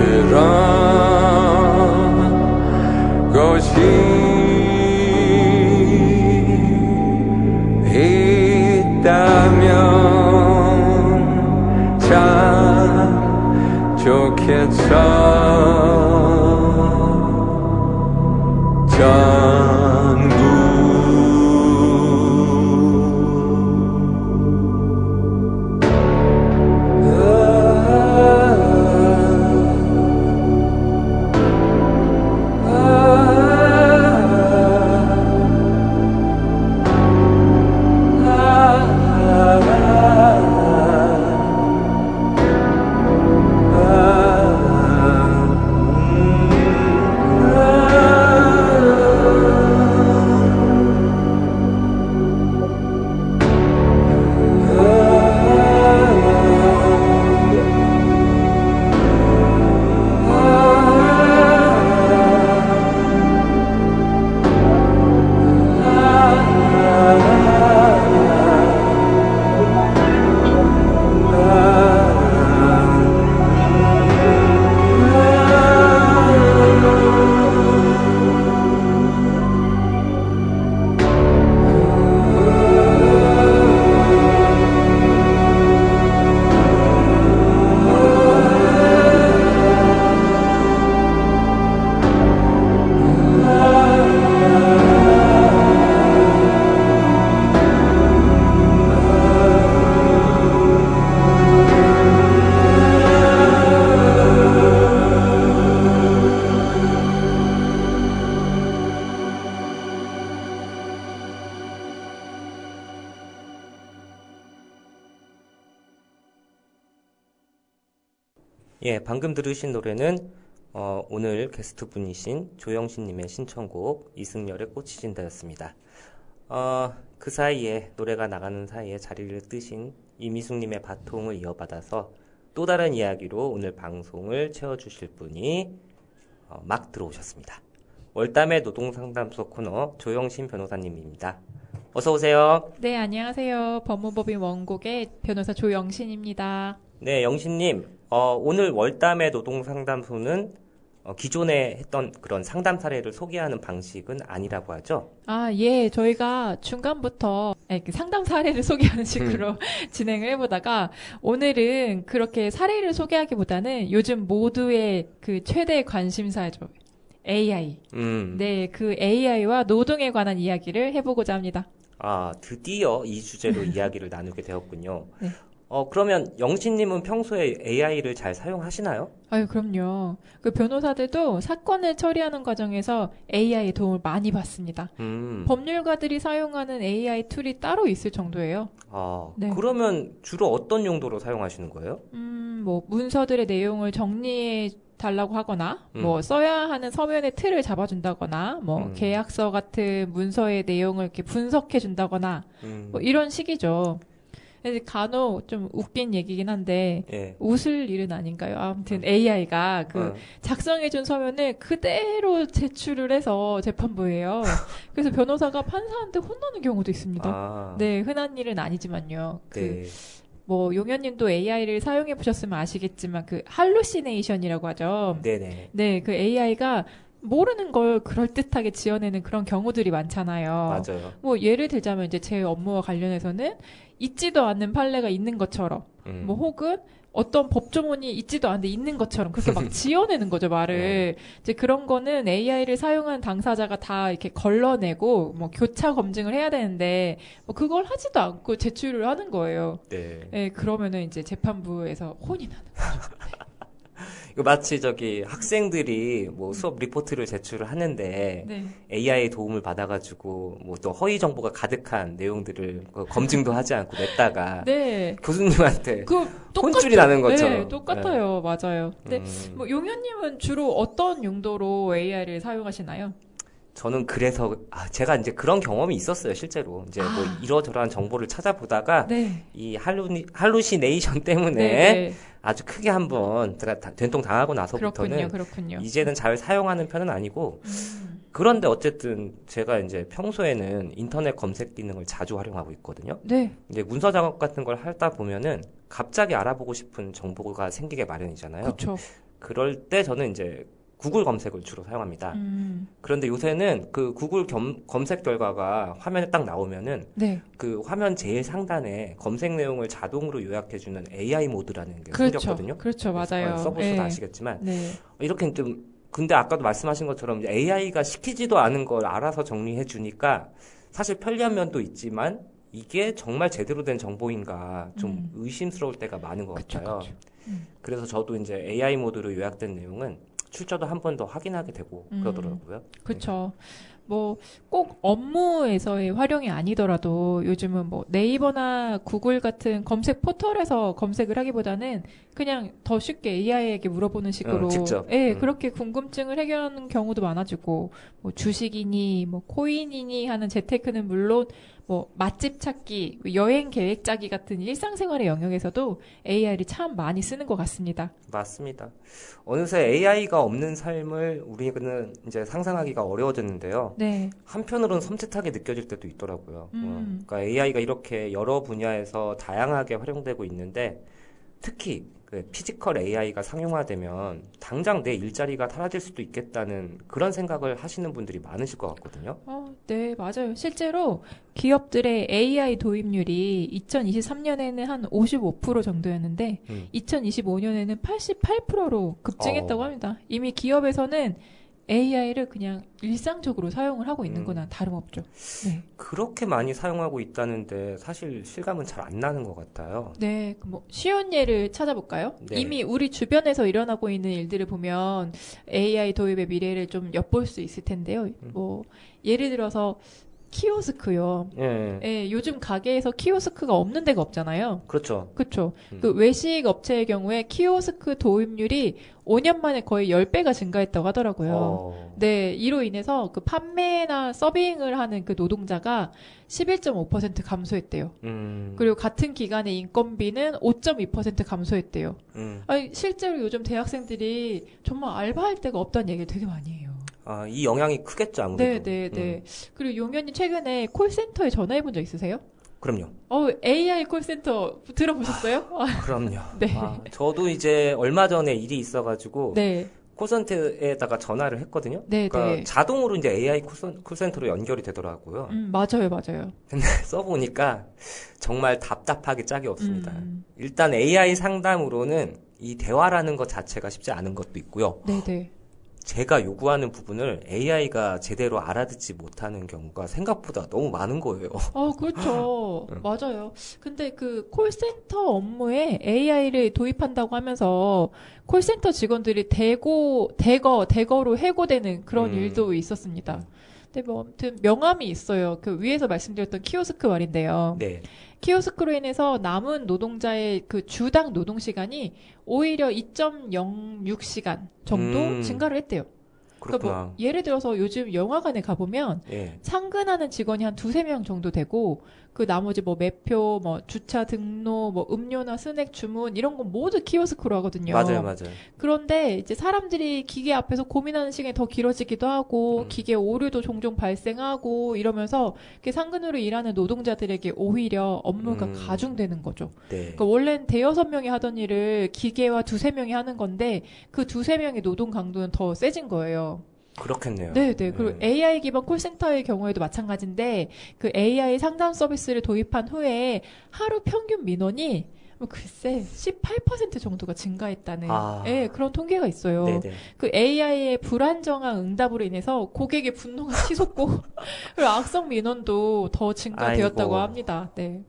그런 것이 있다면 참 좋겠어 예, 방금 들으신 노래는 오늘 게스트분이신 조영신님의 신청곡 이승열의 꽃이 진다였습니다. 그 사이에 노래가 나가는 사이에 자리를 뜨신 이미숙님의 바통을 이어받아서 또 다른 이야기로 오늘 방송을 채워주실 분이 막 들어오셨습니다. 월담의 노동상담소 코너 조영신 변호사님입니다. 어서 오세요. 네, 안녕하세요. 법무법인 원곡의 변호사 조영신입니다. 네, 영신님. 오늘 월담의 노동상담소는 기존에 했던 그런 상담 사례를 소개하는 방식은 아니라고 하죠? 아, 예. 저희가 중간부터 이렇게 상담 사례를 소개하는 식으로 진행을 해보다가 오늘은 그렇게 사례를 소개하기보다는 요즘 모두의 그 최대 관심사죠. AI. 네, 그 AI와 노동에 관한 이야기를 해보고자 합니다. 아, 드디어 이 주제로 이야기를 나누게 되었군요. 네. 그러면 영신님은 평소에 AI를 잘 사용하시나요? 아유, 그럼요. 그 변호사들도 사건을 처리하는 과정에서 AI의 도움을 많이 받습니다. 법률가들이 사용하는 AI 툴이 따로 있을 정도예요. 네. 그러면 주로 어떤 용도로 사용하시는 거예요? 뭐 문서들의 내용을 정리해 달라고 하거나, 뭐 써야 하는 서면의 틀을 잡아준다거나, 뭐 계약서 같은 문서의 내용을 이렇게 분석해 준다거나, 뭐 이런 식이죠. 간혹 좀 웃긴 얘기긴 한데 예. 웃을 일은 아닌가요? 아무튼 AI가 그 작성해준 서면을 그대로 제출을 해서 재판부예요. 그래서 변호사가 판사한테 혼나는 경우도 있습니다. 네, 흔한 일은 아니지만요. 네. 뭐 용현님도 AI를 사용해 보셨으면 아시겠지만 그 할루시네이션이라고 하죠. 네네. 네, 그 AI가 모르는 걸 그럴듯하게 지어내는 그런 경우들이 많잖아요. 맞아요. 뭐 예를 들자면 이제 제 업무와 관련해서는 있지도 않는 판례가 있는 것처럼, 뭐 혹은 어떤 법조문이 있지도 않은데 있는 것처럼 그렇게 막 지어내는 거죠, 말을. 이제 그런 거는 AI를 사용한 당사자가 다 이렇게 걸러내고 뭐 교차 검증을 해야 되는데 뭐 그걸 하지도 않고 제출을 하는 거예요. 네. 예, 그러면은 이제 재판부에서 혼이 나는 거죠. 이거 마치 학생들이 뭐 수업 리포트를 제출을 하는데 네. AI의 도움을 받아가지고 뭐 또 허위 정보가 가득한 내용들을 검증도 하지 않고 냈다가 네. 교수님한테 그 혼쭐이 나는 것처럼. 네, 똑같아요. 맞아요. 근데 뭐 용현님은 주로 어떤 용도로 AI를 사용하시나요? 저는 그래서 제가 이제 그런 경험이 있었어요, 실제로. 이제 뭐 이러저러한 정보를 찾아보다가 네. 이 할루시네이션 때문에 네. 아주 크게 한번 제가 된통 당하고 나서부터는 그렇군요. 이제는 잘 사용하는 편은 아니고 그런데 어쨌든 제가 이제 평소에는 인터넷 검색 기능을 자주 활용하고 있거든요. 네. 이제 문서 작업 같은 걸 하다 보면은 갑자기 알아보고 싶은 정보가 생기게 마련이잖아요. 그렇죠. 그럴 때 저는 이제 구글 검색을 주로 사용합니다. 그런데 요새는 그 구글 검색 결과가 화면에 딱 나오면은 네. 그 화면 제일 상단에 검색 내용을 자동으로 요약해주는 AI 모드라는 게 그렇죠. 생겼거든요. 그렇죠. 맞아요. 써보셔도 네. 아시겠지만 네. 이렇게 좀 근데 아까도 말씀하신 것처럼 AI가 시키지도 않은 걸 알아서 정리해 주니까 사실 편리한 면도 있지만 이게 정말 제대로 된 정보인가 좀 의심스러울 때가 많은 것 같아요. 그래서 저도 이제 AI 모드로 요약된 내용은 출처도 한 번 더 확인하게 되고 그러더라고요. 그렇죠. 뭐 꼭 업무에서의 활용이 아니더라도 요즘은 뭐 네이버나 구글 같은 검색 포털에서 검색을 하기보다는 그냥 더 쉽게 AI에게 물어보는 식으로 직접. 예, 그렇게 궁금증을 해결하는 경우도 많아지고 뭐 주식이니 뭐 코인이니 하는 재테크는 물론 뭐 맛집 찾기, 여행 계획 짜기 같은 일상생활의 영역에서도 AI를 참 많이 쓰는 것 같습니다. 맞습니다. 어느새 AI가 없는 삶을 우리는 이제 상상하기가 어려워졌는데요. 네. 한편으로는 섬찟하게 느껴질 때도 있더라고요. 그러니까 AI가 이렇게 여러 분야에서 다양하게 활용되고 있는데 특히 그 피지컬 AI가 상용화되면 당장 내 일자리가 사라질 수도 있겠다는 그런 생각을 하시는 분들이 많으실 것 같거든요. 네, 맞아요. 실제로 기업들의 AI 도입률이 2023년에는 한 55% 정도였는데 2025년에는 88%로 급증했다고 합니다. 이미 기업에서는 AI를 그냥 일상적으로 사용을 하고 있는 거나 다름없죠. 네. 그렇게 많이 사용하고 있다는데 사실 실감은 잘 안 나는 것 같아요. 네, 뭐 쉬운 예를 찾아볼까요? 네. 이미 우리 주변에서 일어나고 있는 일들을 보면 AI 도입의 미래를 좀 엿볼 수 있을 텐데요. 뭐 예를 들어서 키오스크요. 예. 예, 요즘 가게에서 키오스크가 없는 데가 없잖아요. 그렇죠. 그렇죠. 그 외식 업체의 경우에 키오스크 도입률이 5년 만에 거의 10배가 증가했다고 하더라고요. 네, 이로 인해서 그 판매나 서빙을 하는 그 노동자가 11.5% 감소했대요. 그리고 같은 기간에 인건비는 5.2% 감소했대요. 아니, 실제로 요즘 대학생들이 정말 알바할 데가 없다는 얘기를 되게 많이 해요. 이 영향이 크겠죠, 아무래도. 네. 그리고 용현님 최근에 콜센터에 전화해 본 적 있으세요? 그럼요. AI 콜센터 들어보셨어요? 그럼요. 네. 저도 이제 얼마 전에 일이 있어가지고 네. 콜센터에다가 전화를 했거든요. 네, 그러니까 네. 자동으로 이제 AI 콜센터로 연결이 되더라고요. 맞아요. 근데 써보니까 정말 답답하게 짝이 없습니다. 일단 AI 상담으로는 이 대화라는 것 자체가 쉽지 않은 것도 있고요. 네네. 제가 요구하는 부분을 AI가 제대로 알아듣지 못하는 경우가 생각보다 너무 많은 거예요. 그렇죠. 맞아요. 근데 그 콜센터 업무에 AI를 도입한다고 하면서 콜센터 직원들이 대거로 해고되는 그런 일도 있었습니다. 근데 뭐 아무튼 명함이 있어요. 그 위에서 말씀드렸던 키오스크 말인데요. 네. 키오스크로 인해서 남은 노동자의 그 주당 노동 시간이 오히려 2.06시간 정도 증가를 했대요. 그렇구나. 그러니까 뭐 예를 들어서 요즘 영화관에 가보면 예. 상근하는 직원이 한 2-3명 정도 되고 그 나머지 뭐 매표, 뭐 주차 등록, 뭐 음료나 스낵 주문 이런 건 모두 키오스크로 하거든요. 맞아요. 그런데 이제 사람들이 기계 앞에서 고민하는 시간이 더 길어지기도 하고 기계 오류도 종종 발생하고 이러면서 상근으로 일하는 노동자들에게 오히려 업무가 가중되는 거죠. 네. 그러니까 원래는 5-6명이 하던 일을 기계와 2-3명이 하는 건데 그 2-3명의 노동 강도는 더 세진 거예요. 그렇겠네요. 네. 그리고 AI 기반 콜센터의 경우에도 마찬가지인데 그 AI 상담 서비스를 도입한 후에 하루 평균 민원이 뭐 글쎄 18% 정도가 증가했다는 아. 예, 그런 통계가 있어요. 네네. 그 AI의 불안정한 응답으로 인해서 고객의 분노가 치솟고 그리고 악성 민원도 더 증가되었다고 아이고. 합니다. 네.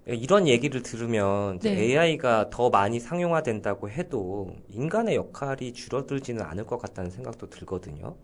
이런 얘기를 들으면 이제 네. AI가 더 많이 상용화된다고 해도 인간의 역할이 줄어들지는 않을 것 같다는 생각도 들거든요.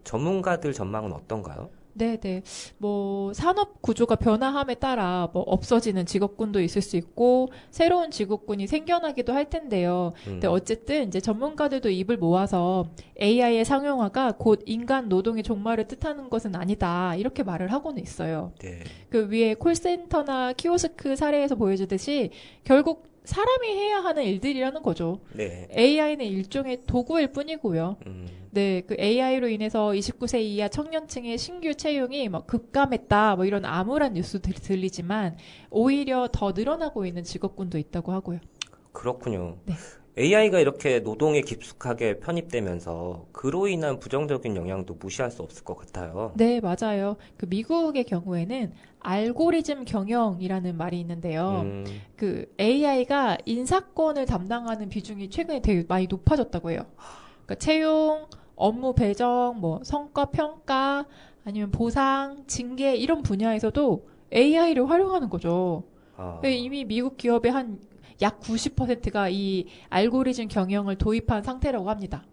전문가들 전망은 어떤가요? 네네. 뭐, 산업 구조가 변화함에 따라 뭐, 없어지는 직업군도 있을 수 있고, 새로운 직업군이 생겨나기도 할 텐데요. 근데 어쨌든 이제 전문가들도 입을 모아서 AI의 상용화가 곧 인간 노동의 종말을 뜻하는 것은 아니다. 이렇게 말을 하고는 있어요. 네. 그 위에 콜센터나 키오스크 사례에서 보여주듯이 결국 사람이 해야 하는 일들이라는 거죠. 네. AI는 일종의 도구일 뿐이고요. 음, 네, 그 AI로 인해서 29세 이하 청년층의 신규 채용이 뭐 급감했다, 뭐 이런 암울한 뉴스들이 들리지만 오히려 더 늘어나고 있는 직업군도 있다고 하고요. 그렇군요. 네. AI가 이렇게 노동에 깊숙하게 편입되면서 그로 인한 부정적인 영향도 무시할 수 없을 것 같아요. 네, 맞아요. 그 미국의 경우에는 알고리즘 경영이라는 말이 있는데요. 그 AI가 인사권을 담당하는 비중이 최근에 되게 많이 높아졌다고 해요. 그러니까 채용, 업무 배정, 뭐 성과 평가, 아니면 보상, 징계 이런 분야에서도 AI를 활용하는 거죠. 아, 이미 미국 기업의 한 약 90%가 이 알고리즘 경영을 도입한 상태라고 합니다.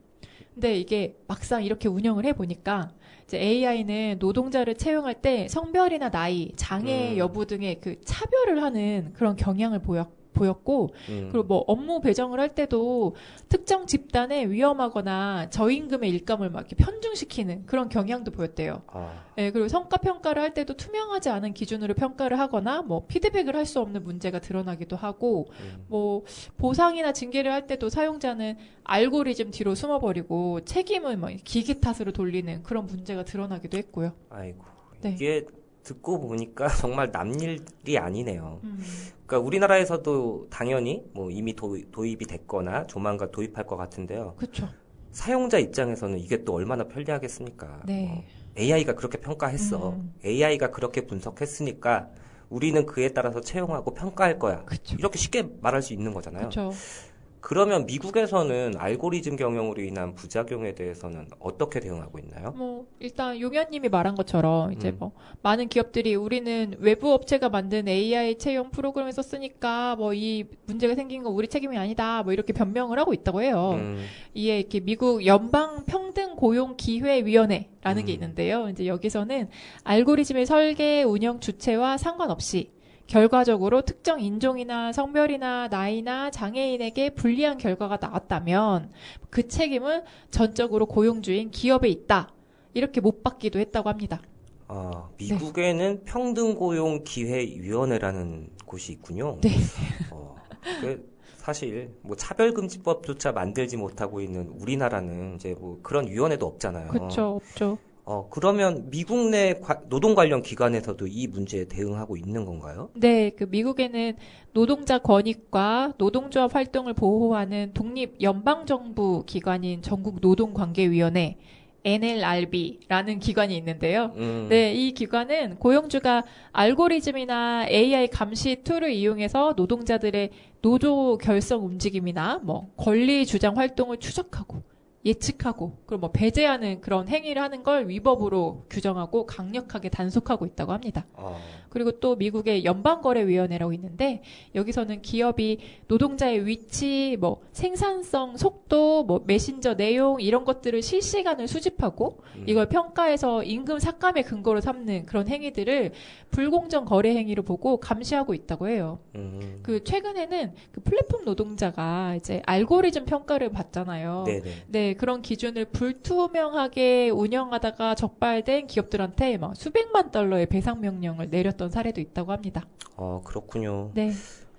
근데 이게 막상 이렇게 운영을 해보니까 이제 AI는 노동자를 채용할 때 성별이나 나이, 장애 여부 등의 그 차별을 하는 그런 경향을 보였고 그리고 뭐 업무 배정을 할 때도 특정 집단에 위험하거나 저임금의 일감을 막 이렇게 편중시키는 그런 경향도 보였대요. 아, 네, 그리고 성과 평가를 할 때도 투명하지 않은 기준으로 평가를 하거나 뭐 피드백을 할 수 없는 문제가 드러나기도 하고 뭐 보상이나 징계를 할 때도 사용자는 알고리즘 뒤로 숨어버리고 책임을 뭐 기계 탓으로 돌리는 그런 문제가 드러나기도 했고요. 아이고. 네. 이게 듣고 보니까 정말 남일이 아니네요. 그러니까 우리나라에서도 당연히 뭐 이미 도입이 됐거나 조만간 도입할 것 같은데요. 그렇죠. 사용자 입장에서는 이게 또 얼마나 편리하겠습니까? 네. AI가 그렇게 평가했어. AI가 그렇게 분석했으니까 우리는 그에 따라서 채용하고 평가할 거야. 그쵸. 이렇게 쉽게 말할 수 있는 거잖아요. 그렇죠. 그러면 미국에서는 알고리즘 경영으로 인한 부작용에 대해서는 어떻게 대응하고 있나요? 뭐 일단 용현님이 말한 것처럼 이제 뭐 많은 기업들이 우리는 외부 업체가 만든 AI 채용 프로그램을 썼으니까 뭐 이 문제가 생긴 건 우리 책임이 아니다 뭐 이렇게 변명을 하고 있다고 해요. 이에 이렇게 미국 연방 평등 고용 기회 위원회라는 게 있는데요. 이제 여기서는 알고리즘의 설계 운영 주체와 상관없이 결과적으로 특정 인종이나 성별이나 나이나 장애인에게 불리한 결과가 나왔다면 그 책임은 전적으로 고용주인 기업에 있다. 이렇게 못 받기도 했다고 합니다. 아, 미국에는 평등고용기회위원회라는 곳이 있군요. 네. 사실 뭐 차별금지법조차 만들지 못하고 있는 우리나라는 이제 뭐 그런 위원회도 없잖아요. 그렇죠. 없죠. 그러면 미국 내 노동 관련 기관에서도 이 문제에 대응하고 있는 건가요? 네, 그 미국에는 노동자 권익과 노동조합 활동을 보호하는 독립 연방정부 기관인 전국노동관계위원회 NLRB라는 기관이 있는데요. 네, 이 기관은 고용주가 알고리즘이나 AI 감시 툴을 이용해서 노동자들의 노조 결성 움직임이나 뭐 권리 주장 활동을 추적하고 예측하고 그리고 뭐 배제하는 그런 행위를 하는 걸 위법으로 규정하고 강력하게 단속하고 있다고 합니다. 그리고 또 미국의 연방거래위원회라고 있는데 여기서는 기업이 노동자의 위치, 뭐 생산성, 속도, 뭐 메신저 내용 이런 것들을 실시간을 수집하고 이걸 평가해서 임금 삭감의 근거로 삼는 그런 행위들을 불공정 거래 행위로 보고 감시하고 있다고 해요. 그 최근에는 그 플랫폼 노동자가 이제 알고리즘 평가를 받잖아요. 네네. 네, 그런 기준을 불투명하게 운영하다가 적발된 기업들한테 막 수백만 달러의 배상 명령을 내렸던 사례도 있다고 합니다. 그렇군요. 네.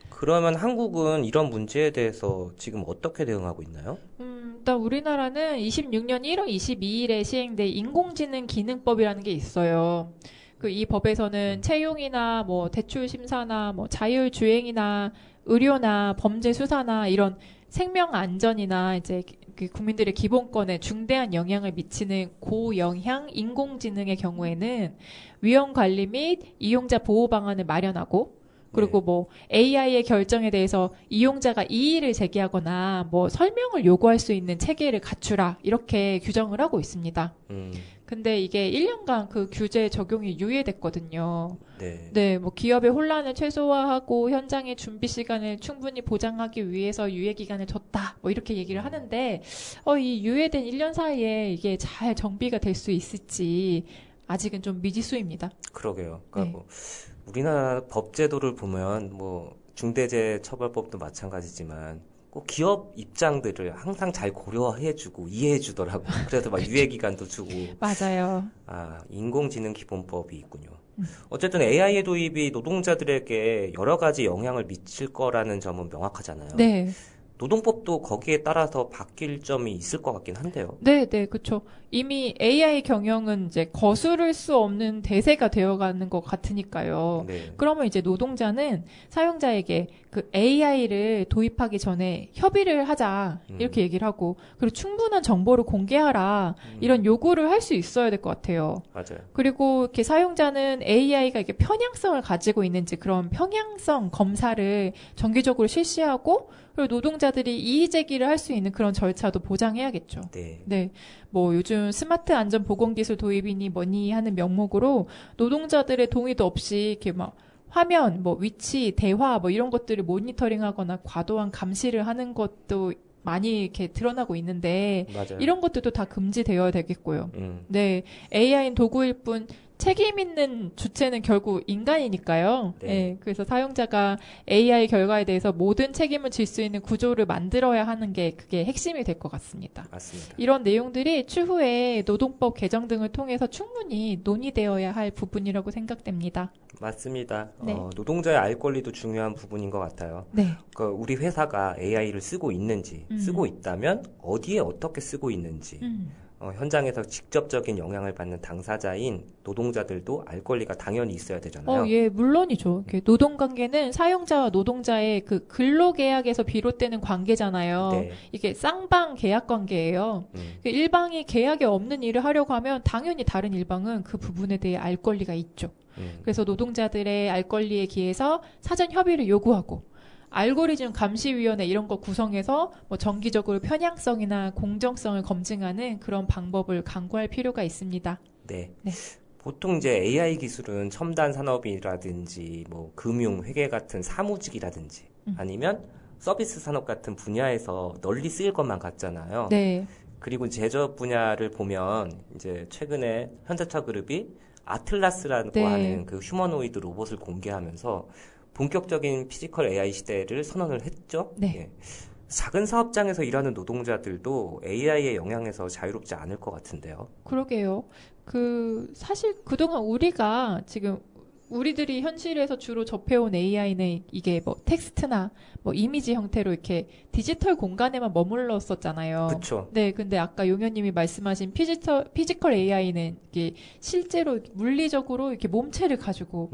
그러면 한국은 이런 문제에 대해서 지금 어떻게 대응하고 있나요? 일단 우리나라는 26년 1월 22일에 시행된 인공지능 기능법이라는 게 있어요. 그 이 법에서는 채용이나 뭐 대출 심사나 뭐 자율주행이나 의료나 범죄 수사나 이런 생명 안전이나 이제 그 국민들의 기본권에 중대한 영향을 미치는 고영향 인공지능의 경우에는 위험 관리 및 이용자 보호 방안을 마련하고 그리고 네. 뭐 AI의 결정에 대해서 이용자가 이의를 제기하거나 뭐 설명을 요구할 수 있는 체계를 갖추라 이렇게 규정을 하고 있습니다. 근데 이게 1년간 그 규제 적용이 유예됐거든요. 네. 네, 뭐 기업의 혼란을 최소화하고 현장의 준비 시간을 충분히 보장하기 위해서 유예 기간을 줬다. 뭐 이렇게 얘기를 하는데 이 유예된 1년 사이에 이게 잘 정비가 될 수 있을지 아직은 좀 미지수입니다. 그러게요. 그러니까 네. 뭐 우리나라 법제도를 보면 뭐 중대재해처벌법도 마찬가지지만 꼭 기업 입장들을 항상 잘 고려해주고 이해해주더라고. 그래서 막 유예 기간도 주고. 맞아요. 인공지능 기본법이 있군요. 어쨌든 AI의 도입이 노동자들에게 여러 가지 영향을 미칠 거라는 점은 명확하잖아요. 네. 노동법도 거기에 따라서 바뀔 점이 있을 것 같긴 한데요. 네, 네, 그렇죠. 이미 AI 경영은 이제 거스를 수 없는 대세가 되어가는 것 같으니까요. 네. 그러면 이제 노동자는 사용자에게 그 AI를 도입하기 전에 협의를 하자 이렇게 얘기를 하고 그리고 충분한 정보를 공개하라 이런 요구를 할 수 있어야 될 것 같아요. 맞아요. 그리고 이렇게 사용자는 AI가 이게 편향성을 가지고 있는지 그런 편향성 검사를 정기적으로 실시하고 그리고 노동자들이 이의 제기를 할 수 있는 그런 절차도 보장해야겠죠. 네. 네. 뭐 요즘 스마트 안전 보건 기술 도입이니 뭐니 하는 명목으로 노동자들의 동의도 없이 이렇게 막 화면, 뭐 위치, 대화 뭐 이런 것들을 모니터링하거나 과도한 감시를 하는 것도 많이 이렇게 드러나고 있는데 맞아요. 이런 것들도 다 금지되어야 되겠고요. 음. 네. AI는 도구일 뿐 책임 있는 주체는 결국 인간이니까요. 네. 네. 그래서 사용자가 AI 결과에 대해서 모든 책임을 질 수 있는 구조를 만들어야 하는 게 그게 핵심이 될 것 같습니다. 맞습니다. 이런 내용들이 추후에 노동법 개정 등을 통해서 충분히 논의되어야 할 부분이라고 생각됩니다. 맞습니다. 네. 노동자의 알 권리도 중요한 부분인 것 같아요. 네. 우리 회사가 AI를 쓰고 있는지, 쓰고 있다면 어디에 어떻게 쓰고 있는지, 현장에서 직접적인 영향을 받는 당사자인 노동자들도 알 권리가 당연히 있어야 되잖아요. 예, 물론이죠. 노동관계는 사용자와 노동자의 그 근로계약에서 비롯되는 관계잖아요. 네. 이게 쌍방 계약 관계예요. 그 일방이 계약에 없는 일을 하려고 하면 당연히 다른 일방은 그 부분에 대해 알 권리가 있죠. 그래서 노동자들의 알 권리에 기해서 사전 협의를 요구하고 알고리즘 감시위원회 이런 거 구성해서 뭐 정기적으로 편향성이나 공정성을 검증하는 그런 방법을 강구할 필요가 있습니다. 네. 네. 보통 이제 AI 기술은 첨단 산업이라든지 뭐 금융, 회계 같은 사무직이라든지 아니면 서비스 산업 같은 분야에서 널리 쓰일 것만 같잖아요. 네. 그리고 제조업 분야를 보면 이제 최근에 현대차 그룹이 아틀라스라고 네. 하는 그 휴머노이드 로봇을 공개하면서 본격적인 피지컬 AI 시대를 선언을 했죠. 네. 예. 작은 사업장에서 일하는 노동자들도 AI의 영향에서 자유롭지 않을 것 같은데요. 그러게요. 사실 그동안 우리가 지금 우리들이 현실에서 주로 접해온 AI는 이게 뭐 텍스트나 뭐 이미지 형태로 이렇게 디지털 공간에만 머물렀었잖아요. 그렇죠. 네, 근데 아까 용현님이 말씀하신 피지컬 AI는 이게 실제로 물리적으로 이렇게 몸체를 가지고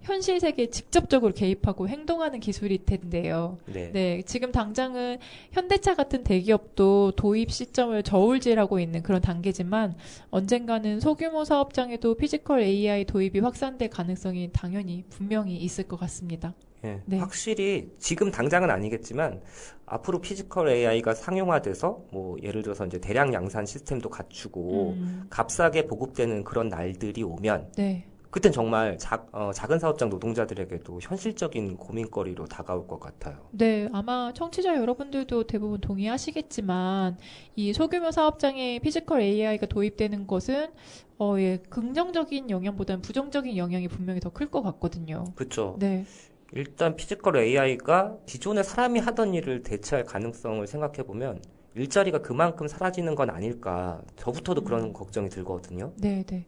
현실 세계에 직접적으로 개입하고 행동하는 기술일 텐데요. 네. 네, 지금 당장은 현대차 같은 대기업도 도입 시점을 저울질하고 있는 그런 단계지만 언젠가는 소규모 사업장에도 피지컬 AI 도입이 확산될 가능성이 당연히 분명히 있을 것 같습니다. 예, 네. 확실히 지금 당장은 아니겠지만 앞으로 피지컬 AI가 상용화돼서 뭐 예를 들어서 이제 대량 양산 시스템도 갖추고 값싸게 보급되는 그런 날들이 오면 네. 그땐 정말 작은 사업장 노동자들에게도 현실적인 고민거리로 다가올 것 같아요. 네, 아마 청취자 여러분들도 대부분 동의하시겠지만 이 소규모 사업장에 피지컬 AI가 도입되는 것은 긍정적인 영향보다는 부정적인 영향이 분명히 더 클 것 같거든요. 그렇죠. 네. 일단 피지컬 AI가 기존에 사람이 하던 일을 대체할 가능성을 생각해보면 일자리가 그만큼 사라지는 건 아닐까. 저부터도 그런 걱정이 들거든요. 네, 네.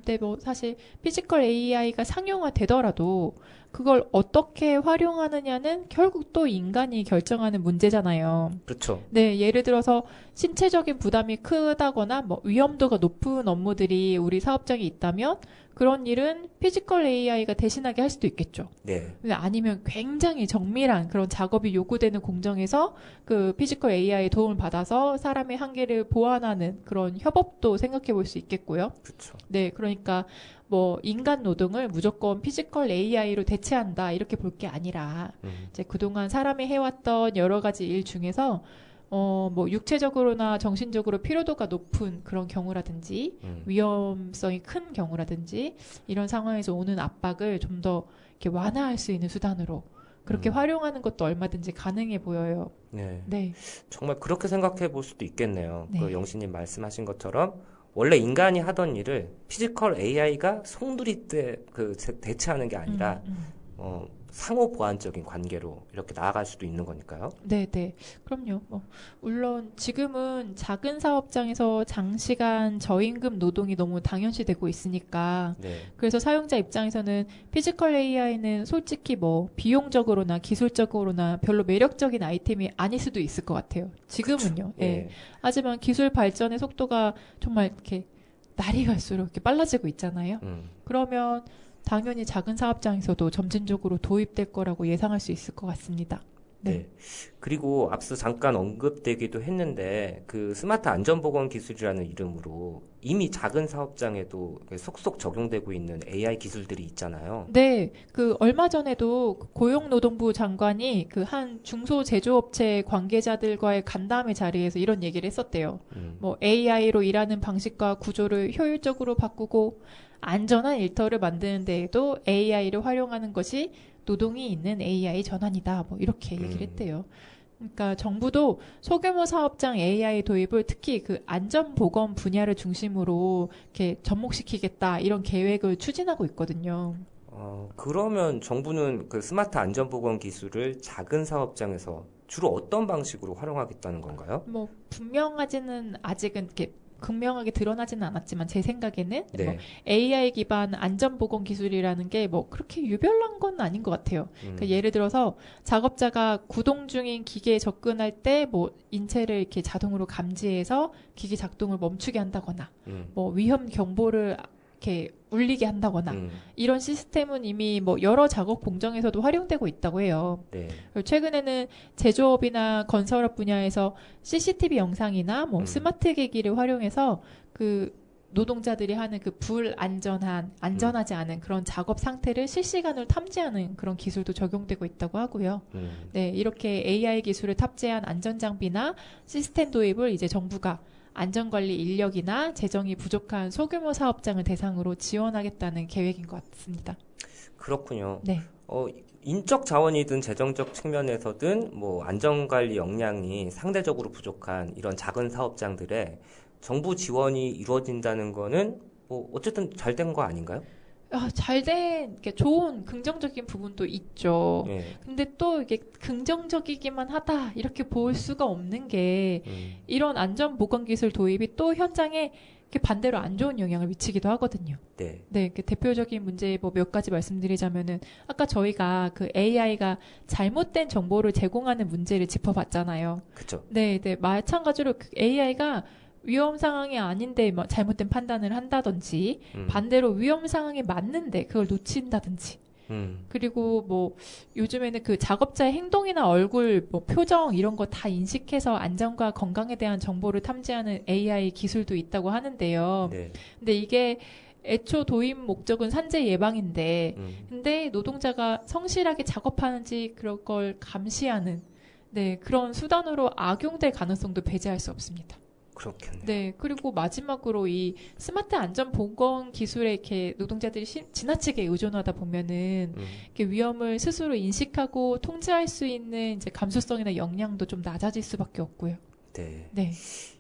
네, 뭐, 사실, 피지컬 AI가 상용화 되더라도, 그걸 어떻게 활용하느냐는 결국 또 인간이 결정하는 문제잖아요. 그렇죠. 네, 예를 들어서, 신체적인 부담이 크다거나, 뭐, 위험도가 높은 업무들이 우리 사업장에 있다면, 그런 일은 피지컬 AI가 대신하게 할 수도 있겠죠. 네. 근데 아니면 굉장히 정밀한 그런 작업이 요구되는 공정에서 그 피지컬 AI의 도움을 받아서 사람의 한계를 보완하는 그런 협업도 생각해 볼 수 있겠고요. 그렇죠. 네, 그러니까 뭐 인간 노동을 무조건 피지컬 AI로 대체한다 이렇게 볼 게 아니라 이제 그동안 사람이 해왔던 여러 가지 일 중에서 뭐 육체적으로나 정신적으로 피로도가 높은 그런 경우라든지 위험성이 큰 경우라든지 이런 상황에서 오는 압박을 좀 더 이렇게 완화할 수 있는 수단으로 그렇게 활용하는 것도 얼마든지 가능해 보여요. 네. 네, 정말 그렇게 생각해 볼 수도 있겠네요. 네. 그 영신님 말씀하신 것처럼 원래 인간이 하던 일을 피지컬 AI가 송두리 때 대체하는 게 아니라 상호 보완적인 관계로 이렇게 나아갈 수도 있는 거니까요. 네, 네. 그럼요. 뭐, 물론 지금은 작은 사업장에서 장시간 저임금 노동이 너무 당연시되고 있으니까 네. 그래서 사용자 입장에서는 피지컬 AI는 솔직히 뭐 비용적으로나 기술적으로나 별로 매력적인 아이템이 아닐 수도 있을 것 같아요. 지금은요. 예. 예. 하지만 기술 발전의 속도가 정말 이렇게 날이 갈수록 이렇게 빨라지고 있잖아요. 그러면 당연히 작은 사업장에서도 점진적으로 도입될 거라고 예상할 수 있을 것 같습니다. 네. 그리고 앞서 잠깐 언급되기도 했는데 그 스마트 안전보건 기술이라는 이름으로 이미 작은 사업장에도 속속 적용되고 있는 AI 기술들이 있잖아요. 네, 그 얼마 전에도 고용노동부 장관이 그 한 중소제조업체 관계자들과의 간담회 자리에서 이런 얘기를 했었대요. 뭐 AI로 일하는 방식과 구조를 효율적으로 바꾸고 안전한 일터를 만드는 데에도 AI를 활용하는 것이 노동이 있는 AI 전환이다. 뭐 이렇게 얘기를 했대요. 그러니까 정부도 소규모 사업장 AI 도입을 특히 그 안전보건 분야를 중심으로 이렇게 접목시키겠다 이런 계획을 추진하고 있거든요. 그러면 정부는 그 스마트 안전보건 기술을 작은 사업장에서 주로 어떤 방식으로 활용하겠다는 건가요? 뭐 분명하지는 아직은 이렇게 극명하게 드러나지는 않았지만 제 생각에는 네. 뭐 AI 기반 안전보건 기술이라는 게 뭐 그렇게 유별난 건 아닌 것 같아요. 그러니까 예를 들어서 작업자가 구동 중인 기계에 접근할 때 뭐 인체를 이렇게 자동으로 감지해서 기계 작동을 멈추게 한다거나 뭐 위험 경보를 이렇게 울리게 한다거나 이런 시스템은 이미 뭐 여러 작업 공정에서도 활용되고 있다고 해요. 네. 그리고 최근에는 제조업이나 건설업 분야에서 CCTV 영상이나 뭐 스마트 계기를 활용해서 그 노동자들이 하는 그 안전하지 않은 그런 작업 상태를 실시간으로 탐지하는 그런 기술도 적용되고 있다고 하고요. 네, 이렇게 AI 기술을 탑재한 안전장비나 시스템 도입을 이제 정부가 안전관리 인력이나 재정이 부족한 소규모 사업장을 대상으로 지원하겠다는 계획인 것 같습니다. 그렇군요. 네. 인적 자원이든 재정적 측면에서든 뭐 안전관리 역량이 상대적으로 부족한 이런 작은 사업장들에 정부 지원이 이루어진다는 거는 뭐 어쨌든 잘 된 거 아닌가요? 잘된, 좋은, 긍정적인 부분도 있죠. 네. 근데 또 이게 긍정적이기만 하다, 이렇게 볼 수가 없는 게, 이런 안전보건기술 도입이 또 현장에 이렇게 반대로 안 좋은 영향을 미치기도 하거든요. 네. 네, 대표적인 문제 뭐 몇 가지 말씀드리자면은, 아까 저희가 그 AI가 잘못된 정보를 제공하는 문제를 짚어봤잖아요. 그쵸. 네, 마찬가지로 그 AI가 위험 상황이 아닌데 뭐 잘못된 판단을 한다든지 반대로 위험 상황이 맞는데 그걸 놓친다든지 그리고 뭐 요즘에는 그 작업자의 행동이나 얼굴 뭐 표정 이런 거 다 인식해서 안전과 건강에 대한 정보를 탐지하는 AI 기술도 있다고 하는데요. 네. 근데 이게 애초 도입 목적은 산재 예방인데 근데 노동자가 성실하게 작업하는지 그런 걸 감시하는 그런 수단으로 악용될 가능성도 배제할 수 없습니다. 그렇겠네요. 네, 그리고 마지막으로 이 스마트 안전 보건 기술에 이렇게 노동자들이 지나치게 의존하다 보면은 이렇게 위험을 스스로 인식하고 통제할 수 있는 이제 감수성이나 역량도 좀 낮아질 수밖에 없고요. 네. 네.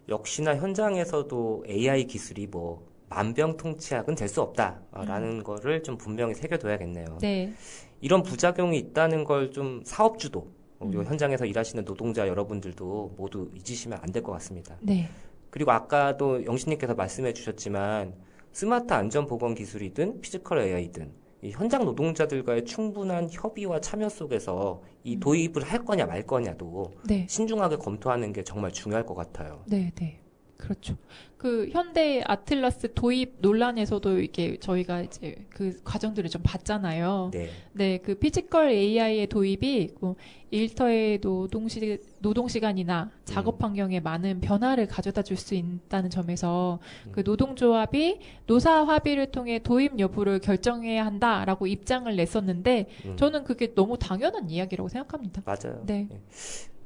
역시나 현장에서도 AI 기술이 뭐 만병통치약은 될 수 없다라는 거를 좀 분명히 새겨둬야겠네요. 네. 이런 부작용이 있다는 걸 좀 사업주도 현장에서 일하시는 노동자 여러분들도 모두 잊으시면 안 될 것 같습니다. 네. 그리고 아까도 영신님께서 말씀해 주셨지만 스마트 안전보건 기술이든 피지컬 AI든 이 현장 노동자들과의 충분한 협의와 참여 속에서 이 도입을 할 거냐 말 거냐도 네. 신중하게 검토하는 게 정말 중요할 것 같아요. 네, 네. 그렇죠. 그 현대 아틀라스 도입 논란에서도 이게 저희가 이제 그 과정들을 좀 봤잖아요. 네. 네, 그 피지컬 AI의 도입이 그 일터의 노동 시간이나 작업 환경에 많은 변화를 가져다 줄 수 있다는 점에서 그 노동조합이 노사 합의를 통해 도입 여부를 결정해야 한다라고 입장을 냈었는데 저는 그게 너무 당연한 이야기라고 생각합니다. 맞아요. 네.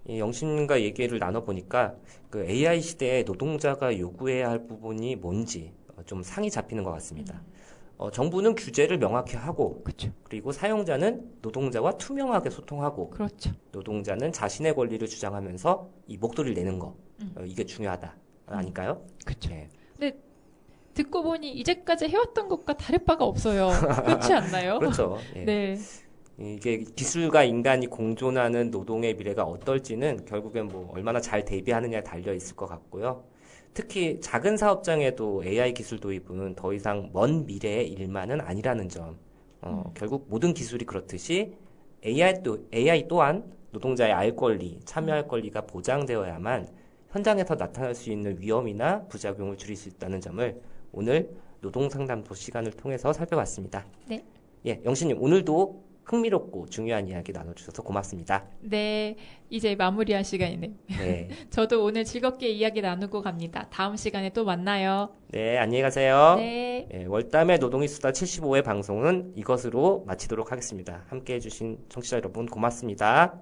이 영신과 얘기를 나눠보니까 그 AI 시대에 노동자가 요구해야 할 부분이 뭔지 좀 상이 잡히는 것 같습니다. 정부는 규제를 명확히 하고, 그렇죠. 그리고 사용자는 노동자와 투명하게 소통하고, 그렇죠. 노동자는 자신의 권리를 주장하면서 이 목소리를 내는 거, 이게 중요하다. 아닐까요? 그렇죠. 네. 근데 듣고 보니 이제까지 해왔던 것과 다를 바가 없어요. 그렇지 않나요? 그렇죠. 예. 네. 이게 기술과 인간이 공존하는 노동의 미래가 어떨지는 결국엔 뭐 얼마나 잘 대비하느냐에 달려 있을 것 같고요. 특히 작은 사업장에도 AI 기술 도입은 더 이상 먼 미래의 일만은 아니라는 점. 결국 모든 기술이 그렇듯이 AI 또한 노동자의 알 권리, 참여할 권리가 보장되어야만 현장에서 나타날 수 있는 위험이나 부작용을 줄일 수 있다는 점을 오늘 노동상담소 시간을 통해서 살펴봤습니다. 네. 예, 영신님 오늘도 흥미롭고 중요한 이야기 나눠주셔서 고맙습니다. 네, 이제 마무리할 시간이네요. 네, 저도 오늘 즐겁게 이야기 나누고 갑니다. 다음 시간에 또 만나요. 네 안녕히 가세요. 네. 예, 월담의 노동이 수다 75회 방송은 이것으로 마치도록 하겠습니다. 함께해 주신 청취자 여러분 고맙습니다.